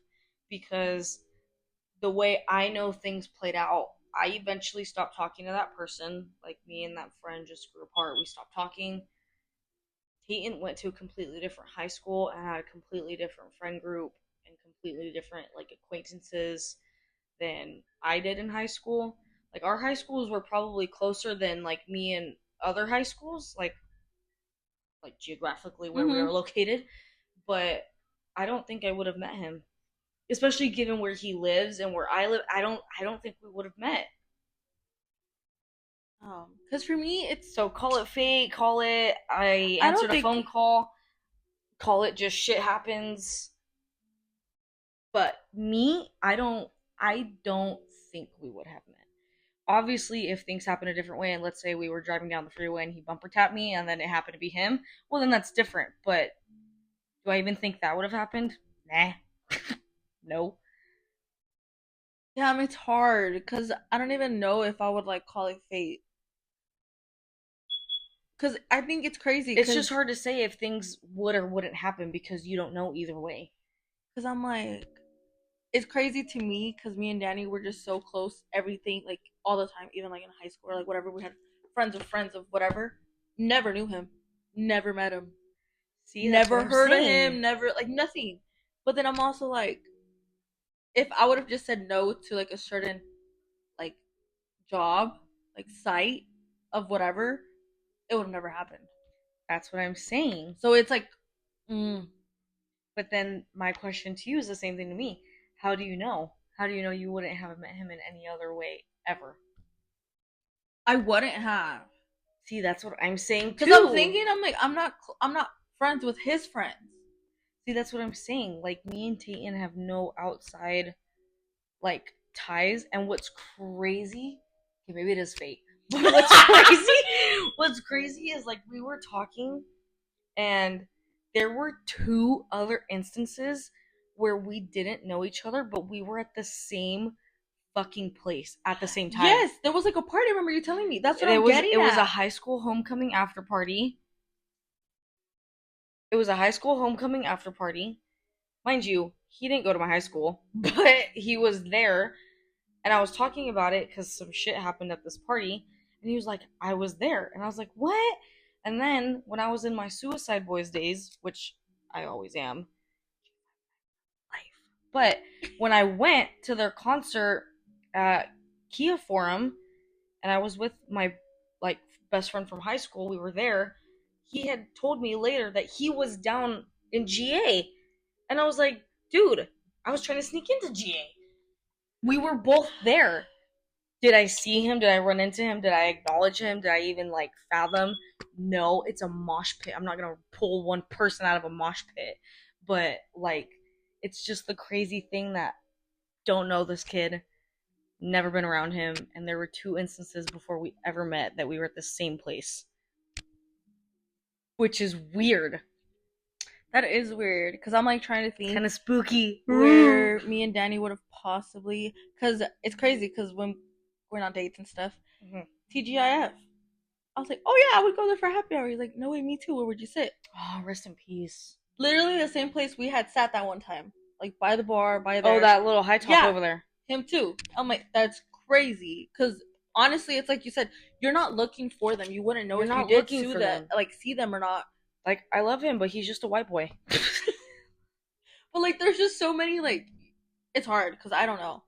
because the way I know things played out, I eventually stopped talking to that person. Like, me and that friend just grew apart. We stopped talking. Peyton went to a completely different high school and had a completely different friend group and completely different like acquaintances than I did in high school. Like, our high schools were probably closer than like me and other high schools, like geographically where we mm-hmm. are located. But I don't think I would have met him, especially given where he lives and where I live. I don't think we would have met. Because for me, it's So call it fate, call it I I don't answered a think phone call, call it just shit happens. But me, I don't think we would have met. Obviously, if things happen a different way, and let's say we were driving down the freeway and he bumper tapped me and then it happened to be him, well, then that's different. But do I even think that would have happened? Nah. No. yeah, I mean, it's hard because I don't even know if I would like call it fate. Because I think it's crazy. It's just hard to say if things would or wouldn't happen because you don't know either way. Because I'm like, it's crazy to me because me and Danny were just so close. Everything, like all the time, even like in high school or like whatever. We had friends of whatever. Never knew him. Never met him. See, never heard of him. Never like nothing. But then I'm also like, if I would have just said no to like a certain like job, like site of whatever, it would have never happened. That's what I'm saying. So it's like, But then my question to you is the same thing to me. How do you know? How do you know you wouldn't have met him in any other way ever? I wouldn't have. See, that's what I'm saying too. Because I'm thinking, I'm like, I'm not friends with his friends. See, that's what I'm saying. Like, me and Tayton have no outside like ties, and what's crazy? Okay, maybe it is fate. But what's crazy? What's crazy is like we were talking, and there were 2 other instances where we didn't know each other, but we were at the same fucking place at the same time. Yes, there was like a party. I remember you telling me. That's what I'm getting at. It was a high school homecoming after party. It was a high school homecoming after party. Mind you, he didn't go to my high school, but he was there, and I was talking about it because some shit happened at this party, and he was like, I was there. And I was like, what? And then, when I was in my Suicide Boys days, which I always am, but when I went to their concert at Kia Forum, and I was with my like best friend from high school, we were there. He had told me later that he was down in GA, and I was like, dude, I was trying to sneak into GA. We were both there. Did I see him? Did I run into him? Did I acknowledge him? Did I even like fathom? No, it's a mosh pit. I'm not gonna pull one person out of a mosh pit. But like, it's just the crazy thing that don't know this kid, never been around him, and there were 2 instances before we ever met that we were at the same place. Which is weird. That is weird because I'm like trying to think Kind of spooky. where me and Danny would have possibly, because it's crazy because when we're on dates and stuff, TGIF. I was like, oh yeah, I would go there for happy hour. He's like, no way, me too. Where would you sit? Oh, rest in peace. Literally the same place we had sat that one time, like by the bar, by there. Oh, that little high top over there. Him too. I'm like, that's crazy. Because honestly, it's like you said, you're not looking for them. You wouldn't know if you did see them, like see them or not. Like, I love him, but he's just a white boy. But like, there's just so many, like, it's hard because I don't know.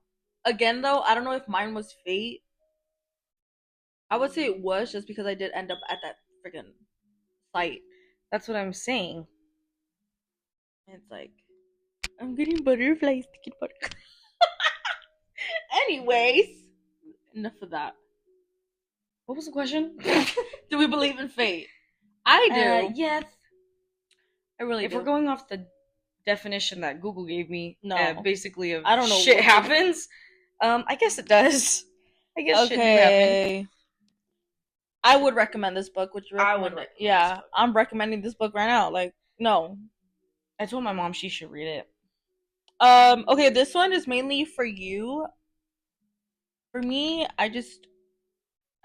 Again, though, I don't know if mine was fate. I would say it was just because I did end up at that freaking site. That's what I'm saying. It's like, I'm getting butterflies to get butterflies. Anyways, enough of that. What was the question? Do we believe in fate? I do. Yes. I really do. If we're going off the definition that Google gave me, no. Basically of I don't know shit happens, I guess it does. I guess shit do happen. I would recommend this book. Would you recommend it? Yeah, I'm recommending this book right now. Like, no. I told my mom she should read it. Okay, this one is mainly for you. For me, I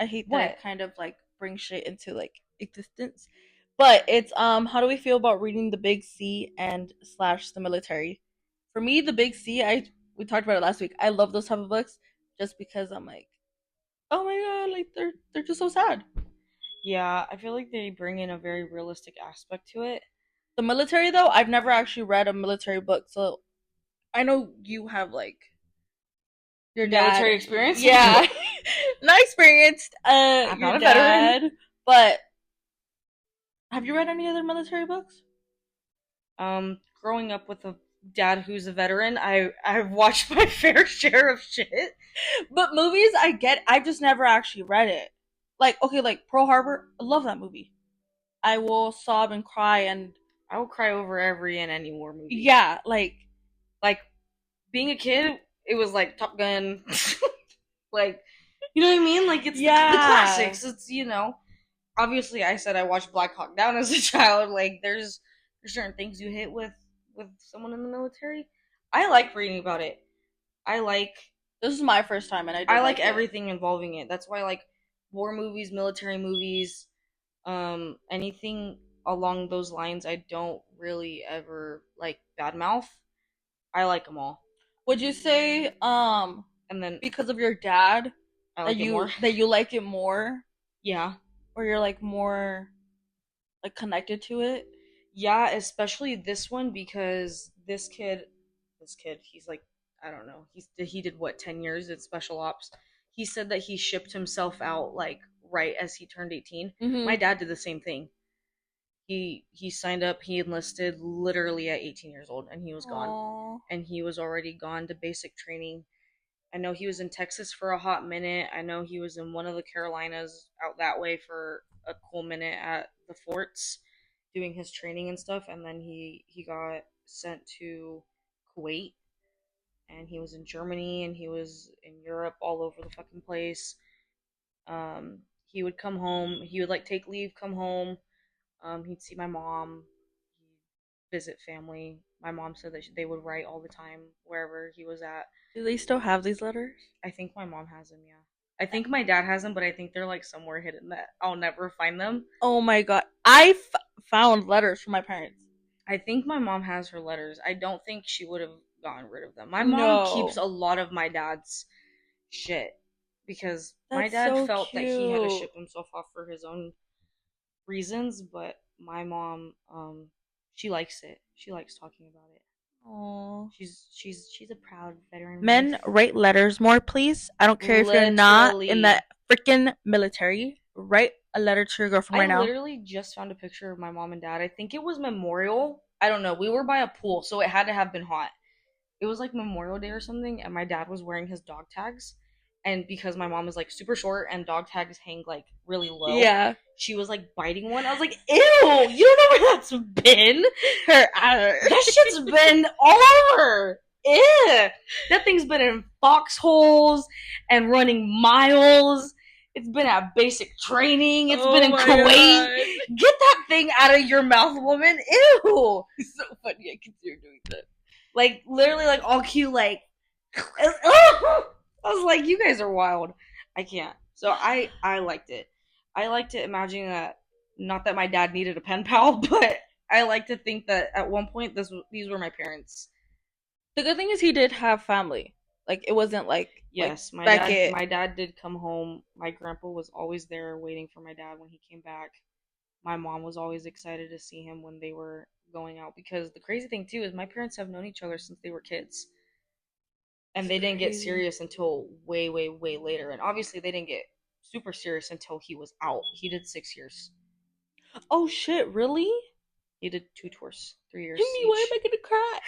hate that it kind of like brings shit into like existence. But it's how do we feel about reading The Big C and / the military? For me, The Big C, we talked about it last week. I love those type of books just because I'm like, oh my god, like they're just so sad. Yeah, I feel like they bring in a very realistic aspect to it. The military, though, I've never actually read a military book, so I know you have like your military experience. Yeah, not experienced. I'm not a veteran, but have you read any other military books? Growing up with a dad who's a veteran, I've watched my fair share of shit. But movies, I've just never actually read it. Like, okay, like Pearl Harbor, I love that movie. I will sob and cry, and I will cry over every and any war movie. Yeah, like being a kid, it was like Top Gun. Like, you know what I mean? Like, it's the classics. It's, you know, obviously I said I watched Black Hawk Down as a child. Like, there's certain things you hit with someone in the military. I like reading about it. This is my first time, and I like everything involving it. That's why I like war movies, military movies, anything along those lines. I don't really ever like badmouth. I like them all. Would you say, and then because of your dad, that you like it more? Yeah. Or you're like more like connected to it? Yeah, especially this one because this kid, he's like, I don't know, he did what, 10 years at special ops. He said that he shipped himself out like right as he turned 18. Mm-hmm. My dad did the same thing. He signed up, he enlisted literally at 18 years old, and he was gone. And he was already gone to basic training. I know he was in Texas for a hot minute. I know he was in one of the Carolinas out that way for a cool minute at the forts doing his training and stuff, and then he got sent to Kuwait, and he was in Germany, and he was in Europe, all over the fucking place. He would come home, he would like take leave, come home. He'd see my mom, he'd visit family. My mom said that they would write all the time wherever he was at. Do they still have these letters? I think my mom has them, yeah. I think my dad has them, but I think they're like somewhere hidden that I'll never find them. Oh my god. I found letters from my parents. I think my mom has her letters. I don't think she would have gotten rid of them. My mom keeps a lot of my dad's shit because my dad felt that he had to ship himself off for his own reasons, but my mom, she likes it. She likes talking about it. Aww. She's a proud veteran. Men, write letters more, please. I don't care if you're not in the freaking military. Write a letter to your girlfriend right now. I literally just found a picture of my mom and dad. I think it was Memorial. I don't know. We were by a pool, so it had to have been hot. it was like Memorial Day or something, and my dad was wearing his dog tags, and because my mom is like super short and dog tags hang like really low, Yeah. she was like biting one. I was like, ew, you don't know where that's been. That shit's been all over. Ew. That thing's been in foxholes and running miles. It's been at basic training. It's been in Kuwait. God. Get that thing out of your mouth, woman. Ew. It's so funny. I can see her doing that. Like, literally, like, all cute, like, I was like, you guys are wild. I can't. So I liked it. I liked it imagining that, not that my dad needed a pen pal, but I like to think that at one point these were my parents. The good thing is he did have family. Like, it wasn't like, Yes, like my dad did come home. My grandpa was always there waiting for my dad when he came back. My mom was always excited to see him when they were going out, because the crazy thing too is my parents have known each other since they were kids. And they didn't get serious until way, way, way later. And obviously they didn't get super serious until he was out. He did 6 years. Oh shit, really? He did 2 tours, 3 years. Jimmy, why am I gonna cry?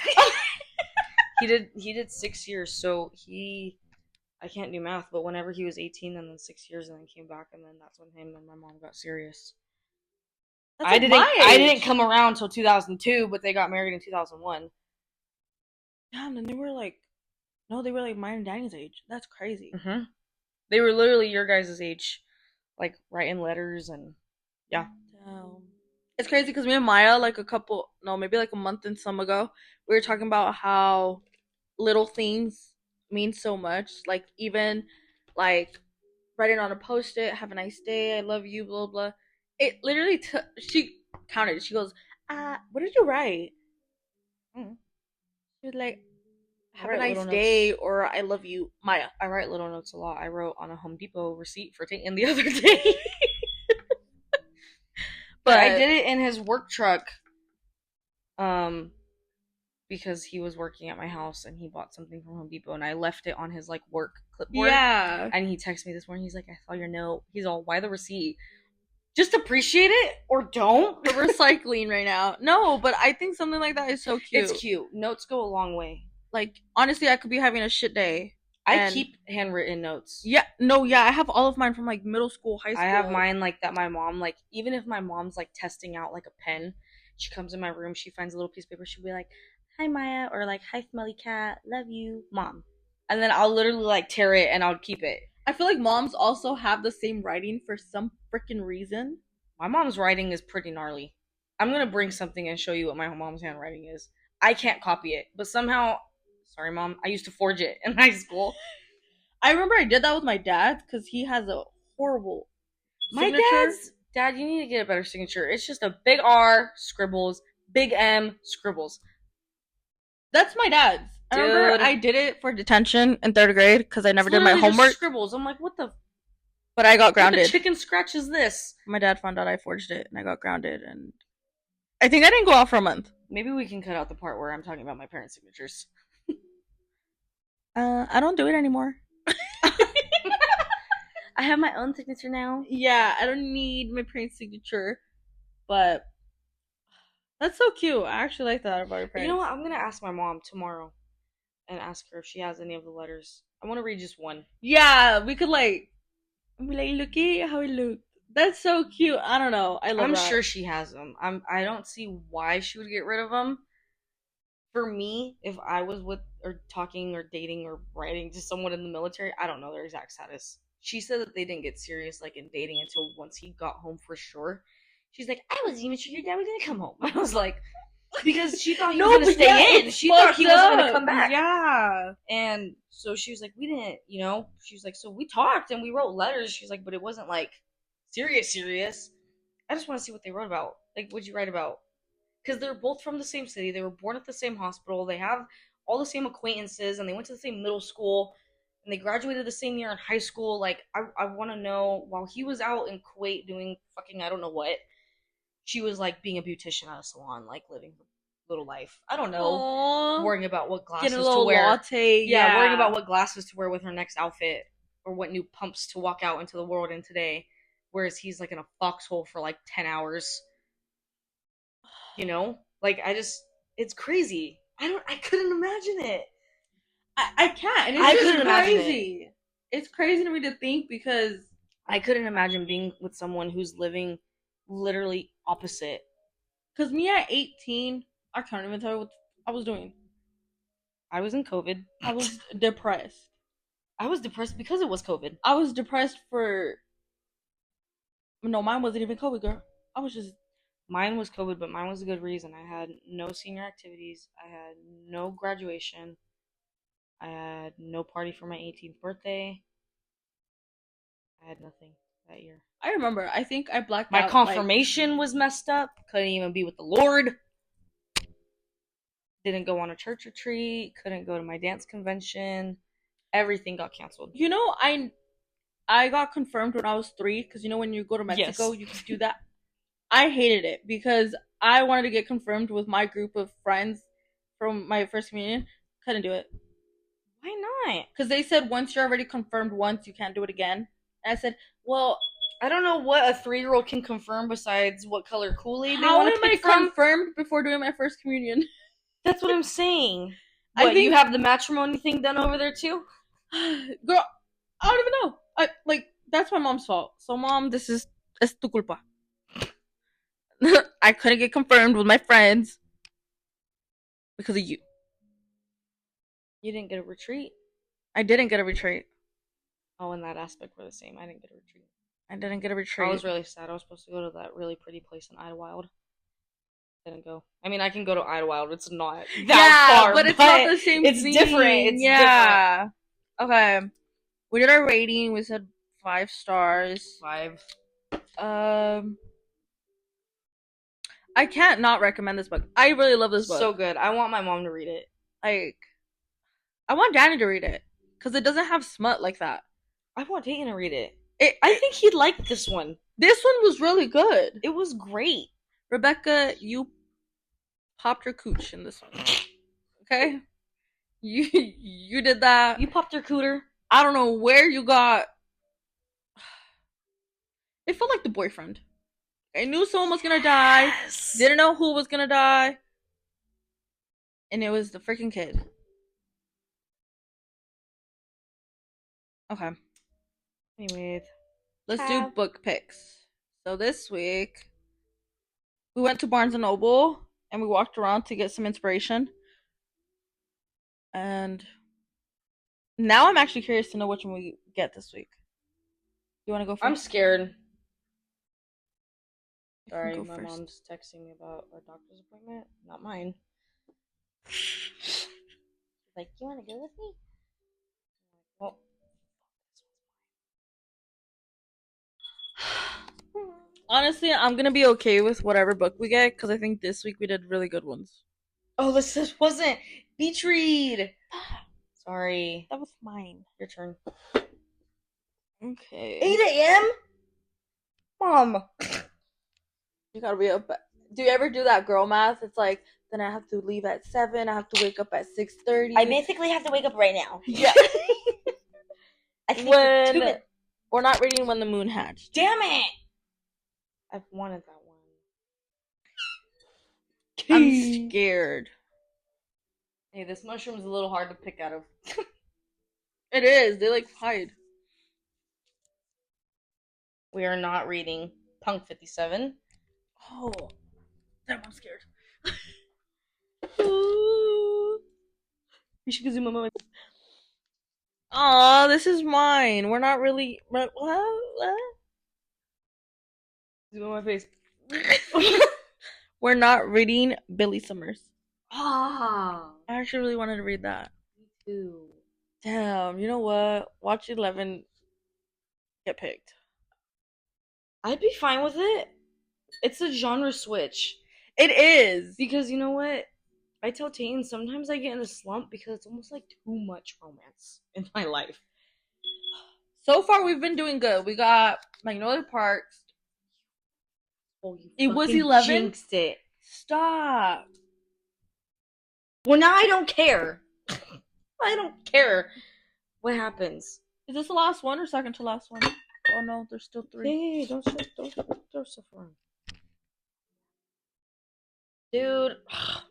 He did 6 years, so I can't do math, but whenever he was 18 and then 6 years and then came back, and then that's when him and my mom got serious. That's like my age. I didn't come around till 2002, but they got married in 2001. Damn, and they were like mine and Danny's age. That's crazy. Mm-hmm. They were literally your guys' age, like writing letters and yeah. Damn. It's crazy because me and Maya, like maybe like a month and some ago, we were talking about how little things mean so much. Like, even like writing on a post-it, "Have a nice day, I love you," blah blah. It literally she counted. She goes, what did you write?" She was like, "Have a nice day," or "I love you, Maya." I write little notes a lot. I wrote on a Home Depot receipt for taking the other day. But I did it in his work truck. Because he was working at my house and he bought something from Home Depot, and I left it on his like work clipboard. Yeah. And he texted me this morning. He's like, "I saw your note." He's all, "Why the receipt? Just appreciate it or don't." We're recycling right now. No, but I think something like that is so cute. It's cute. Notes go a long way. Like, honestly, I could be having a shit day. I keep handwritten notes. Yeah, no, yeah, I have all of mine from like middle school, high school. I have mine like that my mom, like, even if my mom's like testing out like a pen, she comes in my room, she finds a little piece of paper, she'll be like, "Hi Maya," or like, "Hi Smelly Cat, love you, Mom." And then I'll literally like tear it and I'll keep it. I feel like moms also have the same writing for some freaking reason. My mom's writing is pretty gnarly. I'm gonna bring something and show you what my mom's handwriting is. I can't copy it, but somehow, sorry Mom, I used to forge it in high school. I remember I did that with my dad because he has a horrible signature. My dad, you need to get a better signature. It's just a big R, scribbles, big M, scribbles. That's my dad's. Dude. I remember I did it for detention in 3rd grade because I never did my homework. Scribbles. I'm like, what the? But I got grounded. What the chicken scratch is this? My dad found out I forged it and I got grounded, and I think I didn't go out for a month. Maybe we can cut out the part where I'm talking about my parents' signatures. I don't do it anymore. I have my own signature now. Yeah, I don't need my parents' signature, but that's so cute. I actually like that about your parents. You know what? I'm gonna ask my mom tomorrow and ask her if she has any of the letters. I want to read just one. Yeah, we could like be like, "Look at how it looked." That's so cute. I don't know. I love I'm that. sure she has them. I don't see why she would get rid of them. For me, if I was with or talking or dating or writing to someone in the military, I don't know their exact status. She said that they didn't get serious like in dating until once he got home for sure. She's like, "I wasn't even sure your dad was gonna come home." I was like, because she thought he was gonna stay in. She thought he wasn't gonna come back. Yeah. And so she was like, "We didn't, you know." She was like, "So we talked and we wrote letters." She's like, "But it wasn't like serious. I just want to see what they wrote about. Like, what'd you write about?" Because they're both from the same city. They were born at the same hospital. They have all the same acquaintances, and they went to the same middle school, and they graduated the same year in high school. Like, I want to know, while he was out in Kuwait doing fucking I don't know what, she was like being a beautician at a salon, like living her little life. I don't know. Aww. Worrying about what glasses Get a little to wear. Latte. Yeah, worrying about what glasses to wear with her next outfit, or what new pumps to walk out into the world in today. Whereas he's like in a foxhole for like 10 hours. You know? Like, it's crazy. I couldn't imagine it. I can't. And I it's couldn't just imagine crazy. It's crazy to me to think because I couldn't imagine being with someone who's living literally opposite. me at 18, I can't even tell you what I was doing. I was in COVID. I was depressed. I was depressed because it was COVID. I was depressed for no, mine wasn't even COVID, girl. I was just Mine was COVID, but mine was a good reason. I had no senior activities. I had no graduation. I had no party for my 18th birthday. I had nothing that year. I remember. I think I blacked My out. confirmation was messed up. Couldn't even be with the Lord. Didn't go on a church retreat. Couldn't go to my dance convention. Everything got canceled. You know, I got confirmed when I was 3 because you know when you go to Mexico, Yes. you can do that. I hated it because I wanted to get confirmed with my group of friends from my first communion. Couldn't do it. Why not? Because they said once you're already confirmed once, you can't do it again. And I said, well, I don't know what a 3-year-old can confirm besides what color Kool-Aid they how want am to I pick from. confirmed before doing my first communion? That's what I'm saying. I What, think- you have the matrimony thing done over there too? Girl, I don't even know. That's my mom's fault. So, mom, es tu culpa. I couldn't get confirmed with my friends because of you. You didn't get a retreat? I didn't get a retreat. Oh, in that aspect, we're the same. I didn't get a retreat. I didn't get a retreat. I was really sad. I was supposed to go to that really pretty place in Idlewild. Didn't go. I mean, I can go to Idlewild. It's not that far, but it's not the same it's thing. different. It's different. Okay. We did our rating. We said 5 stars. 5. I can't not recommend this book. I really love this book. So good. I want my mom to read it. I want Danny to read it because it doesn't have smut like that. I want Dayton to read it. I think he'd like this one. This one was really good. It was great. Rebecca, you popped your cooch in this one. Okay? You did that. You popped your cooter. I don't know where you got. It felt like the boyfriend. I knew someone was gonna die. Yes. Didn't know who was gonna die. And it was the freaking kid. Okay. Anyways. Let's do book picks. So this week, we went to Barnes & Noble and we walked around to get some inspiration. And now I'm actually curious to know which one we get this week. You want to go first? I'm scared. Sorry, go my first. mom's texting me about our doctor's appointment. Not mine. Like, you want to go with me? Well, honestly, I'm gonna be okay with whatever book we get because I think this week we did really good ones. oh, this wasn't beach read. Sorry. That was mine. Your turn. Okay. 8 a.m. Mom. You gotta be up. Do you ever do that girl math? It's like, then I have to leave at 7. I have to wake up at 6:30. I basically have to wake up right now. Yeah. I think when we're not reading When the Moon Hatched. Damn it! I've wanted that one. I'm scared. Hey, this mushroom's a little hard to pick out of. It is. They like hide. We are not reading Punk 57. Oh, damn! I'm scared. You should zoom on my. Aw, this is mine. We're not really. What? Zoom on my face. We're not reading Billy Summers. Ah, I actually really wanted to read that. me too. Damn, you know what? Watch 11 get picked. I'd be fine with it. It's a genre switch. It is. Because you know what? I tell Tayton sometimes I get in a slump because it's almost like too much romance in my life. So far, we've been doing good. We got Magnolia Parks. Oh, you It was fucking 11? Jinxed it. Stop. Well, now I don't care. I don't care what happens. Is this the last one or second to last one? Oh no, there's still 3. Hey, don't throw stuff around. Dude,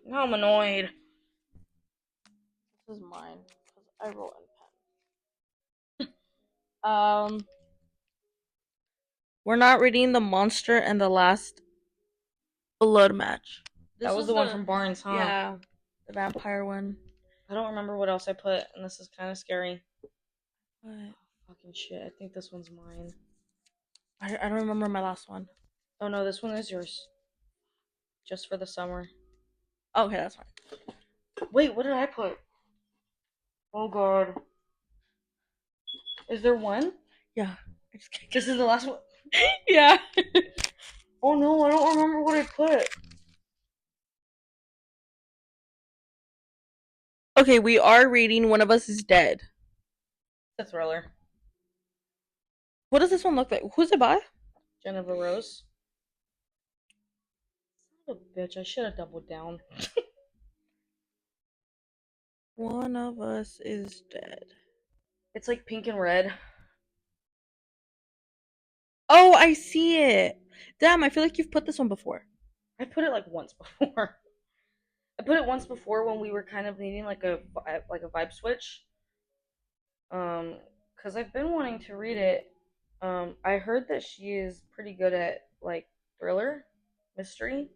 now I'm annoyed. This is mine. I wrote in pen. We're not reading The Monster and the Last Blood Match. That was the one from Barnes, huh? Yeah, the vampire one. I don't remember what else I put, and this is kind of scary. What? Oh, fucking shit. I think this one's mine. I don't remember my last one. Oh no, this one is yours. Just for the summer. Okay, that's fine. Wait, what did I put? Oh god. Is there one? Yeah. This is the last one? Yeah. Oh no, I don't remember what I put. Okay, we are reading One of Us is Dead. It's a thriller. What does this one look like? Who's it by? Jennifer Rose. Son of a bitch, I should have doubled down. One of Us is Dead. It's like pink and red. Oh, I see it. Damn, I feel like you've put this one before. I put it like once before. I put it once before when we were kind of needing like a vibe switch. Cause I've been wanting to read it. I heard that she is pretty good at like thriller, mystery.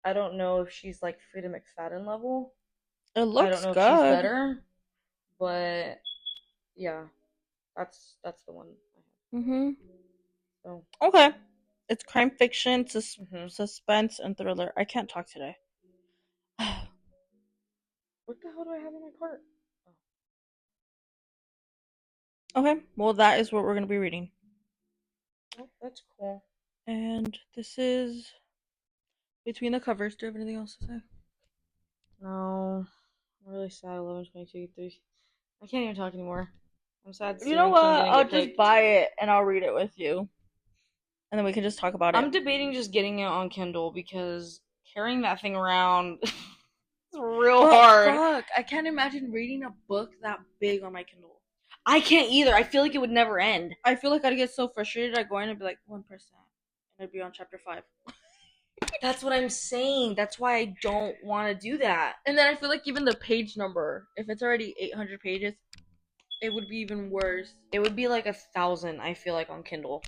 I don't know if she's like Frida McFadden level. It looks I don't know good. if she's better, but yeah, that's the one I have. Mhm. So okay, it's crime fiction, suspense, and thriller. I can't talk today. What the hell do I have in my cart? Okay, well that is what we're gonna be reading. Oh, that's cool. And this is between the covers. Do you have anything else to say? No, I'm really sad. 11/22/3. I can't even talk anymore. I'm sad. You know what? I'll just buy it and I'll read it with you, and then we can just talk about it. I'm debating just getting it on Kindle because carrying that thing around is real hard. Fuck, I can't imagine reading a book that big on my Kindle. I can't either. I feel like it would never end. I feel like I'd get so frustrated. I'd go in and be like 1%, and I'd be on chapter 5. That's what I'm saying. That's why I don't want to do that. And then I feel like even the page number, if it's already 800 pages, it would be even worse. It would be like 1,000, I feel like, on Kindle.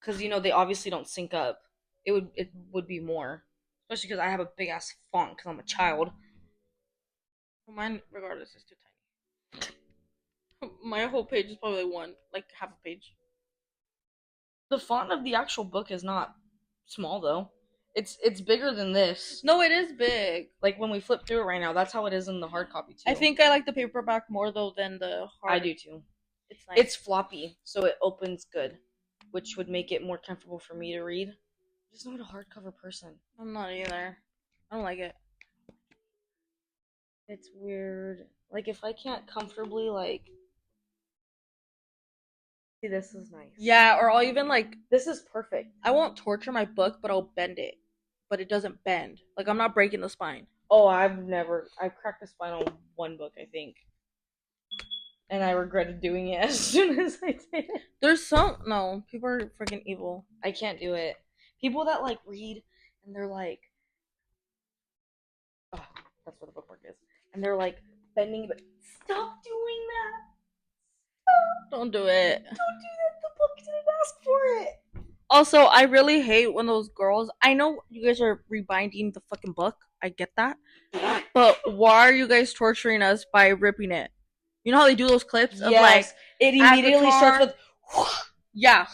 Because, you know, they obviously don't sync up. It would be more. Especially because I have a big ass font because I'm a child. Mine, regardless, is too tiny. My whole page is probably like half a page. The font of the actual book is not small though. It's bigger than this. No, it is big. Like when we flip through it right now, that's how it is in the hard copy too. I think I like the paperback more though than the hard. I do too. It's nice. It's floppy, so it opens good, which would make it more comfortable for me to read. I'm just not a hardcover person. I'm not either. I don't like it. It's weird. Like if I can't comfortably like see, this is nice. Yeah, or I'll even like, this is perfect. I won't torture my book, but I'll bend it. But it doesn't bend. Like I'm not breaking the spine. Oh, I've cracked the spine on one book, I think. And I regretted doing it as soon as I did it. No, people are freaking evil. I can't do it. People that like read and they're like, oh, that's where the bookmark is. And they're like bending, but stop doing that. Don't do it. Don't do that. The book didn't ask for it. Also, I really hate when those girls. I know you guys are rebinding the fucking book. I get that. But why are you guys torturing us by ripping it? You know how they do those clips of like it immediately starts with yeah.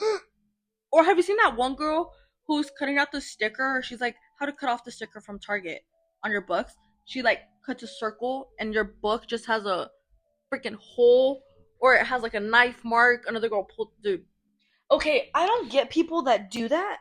Or have you seen that one girl who's cutting out the sticker? She's like, how to cut off the sticker from Target on your books. She like cuts a circle and your book just has a freaking hole, or it has like a knife mark. Another girl pulled, dude. Okay, I don't get people that do that.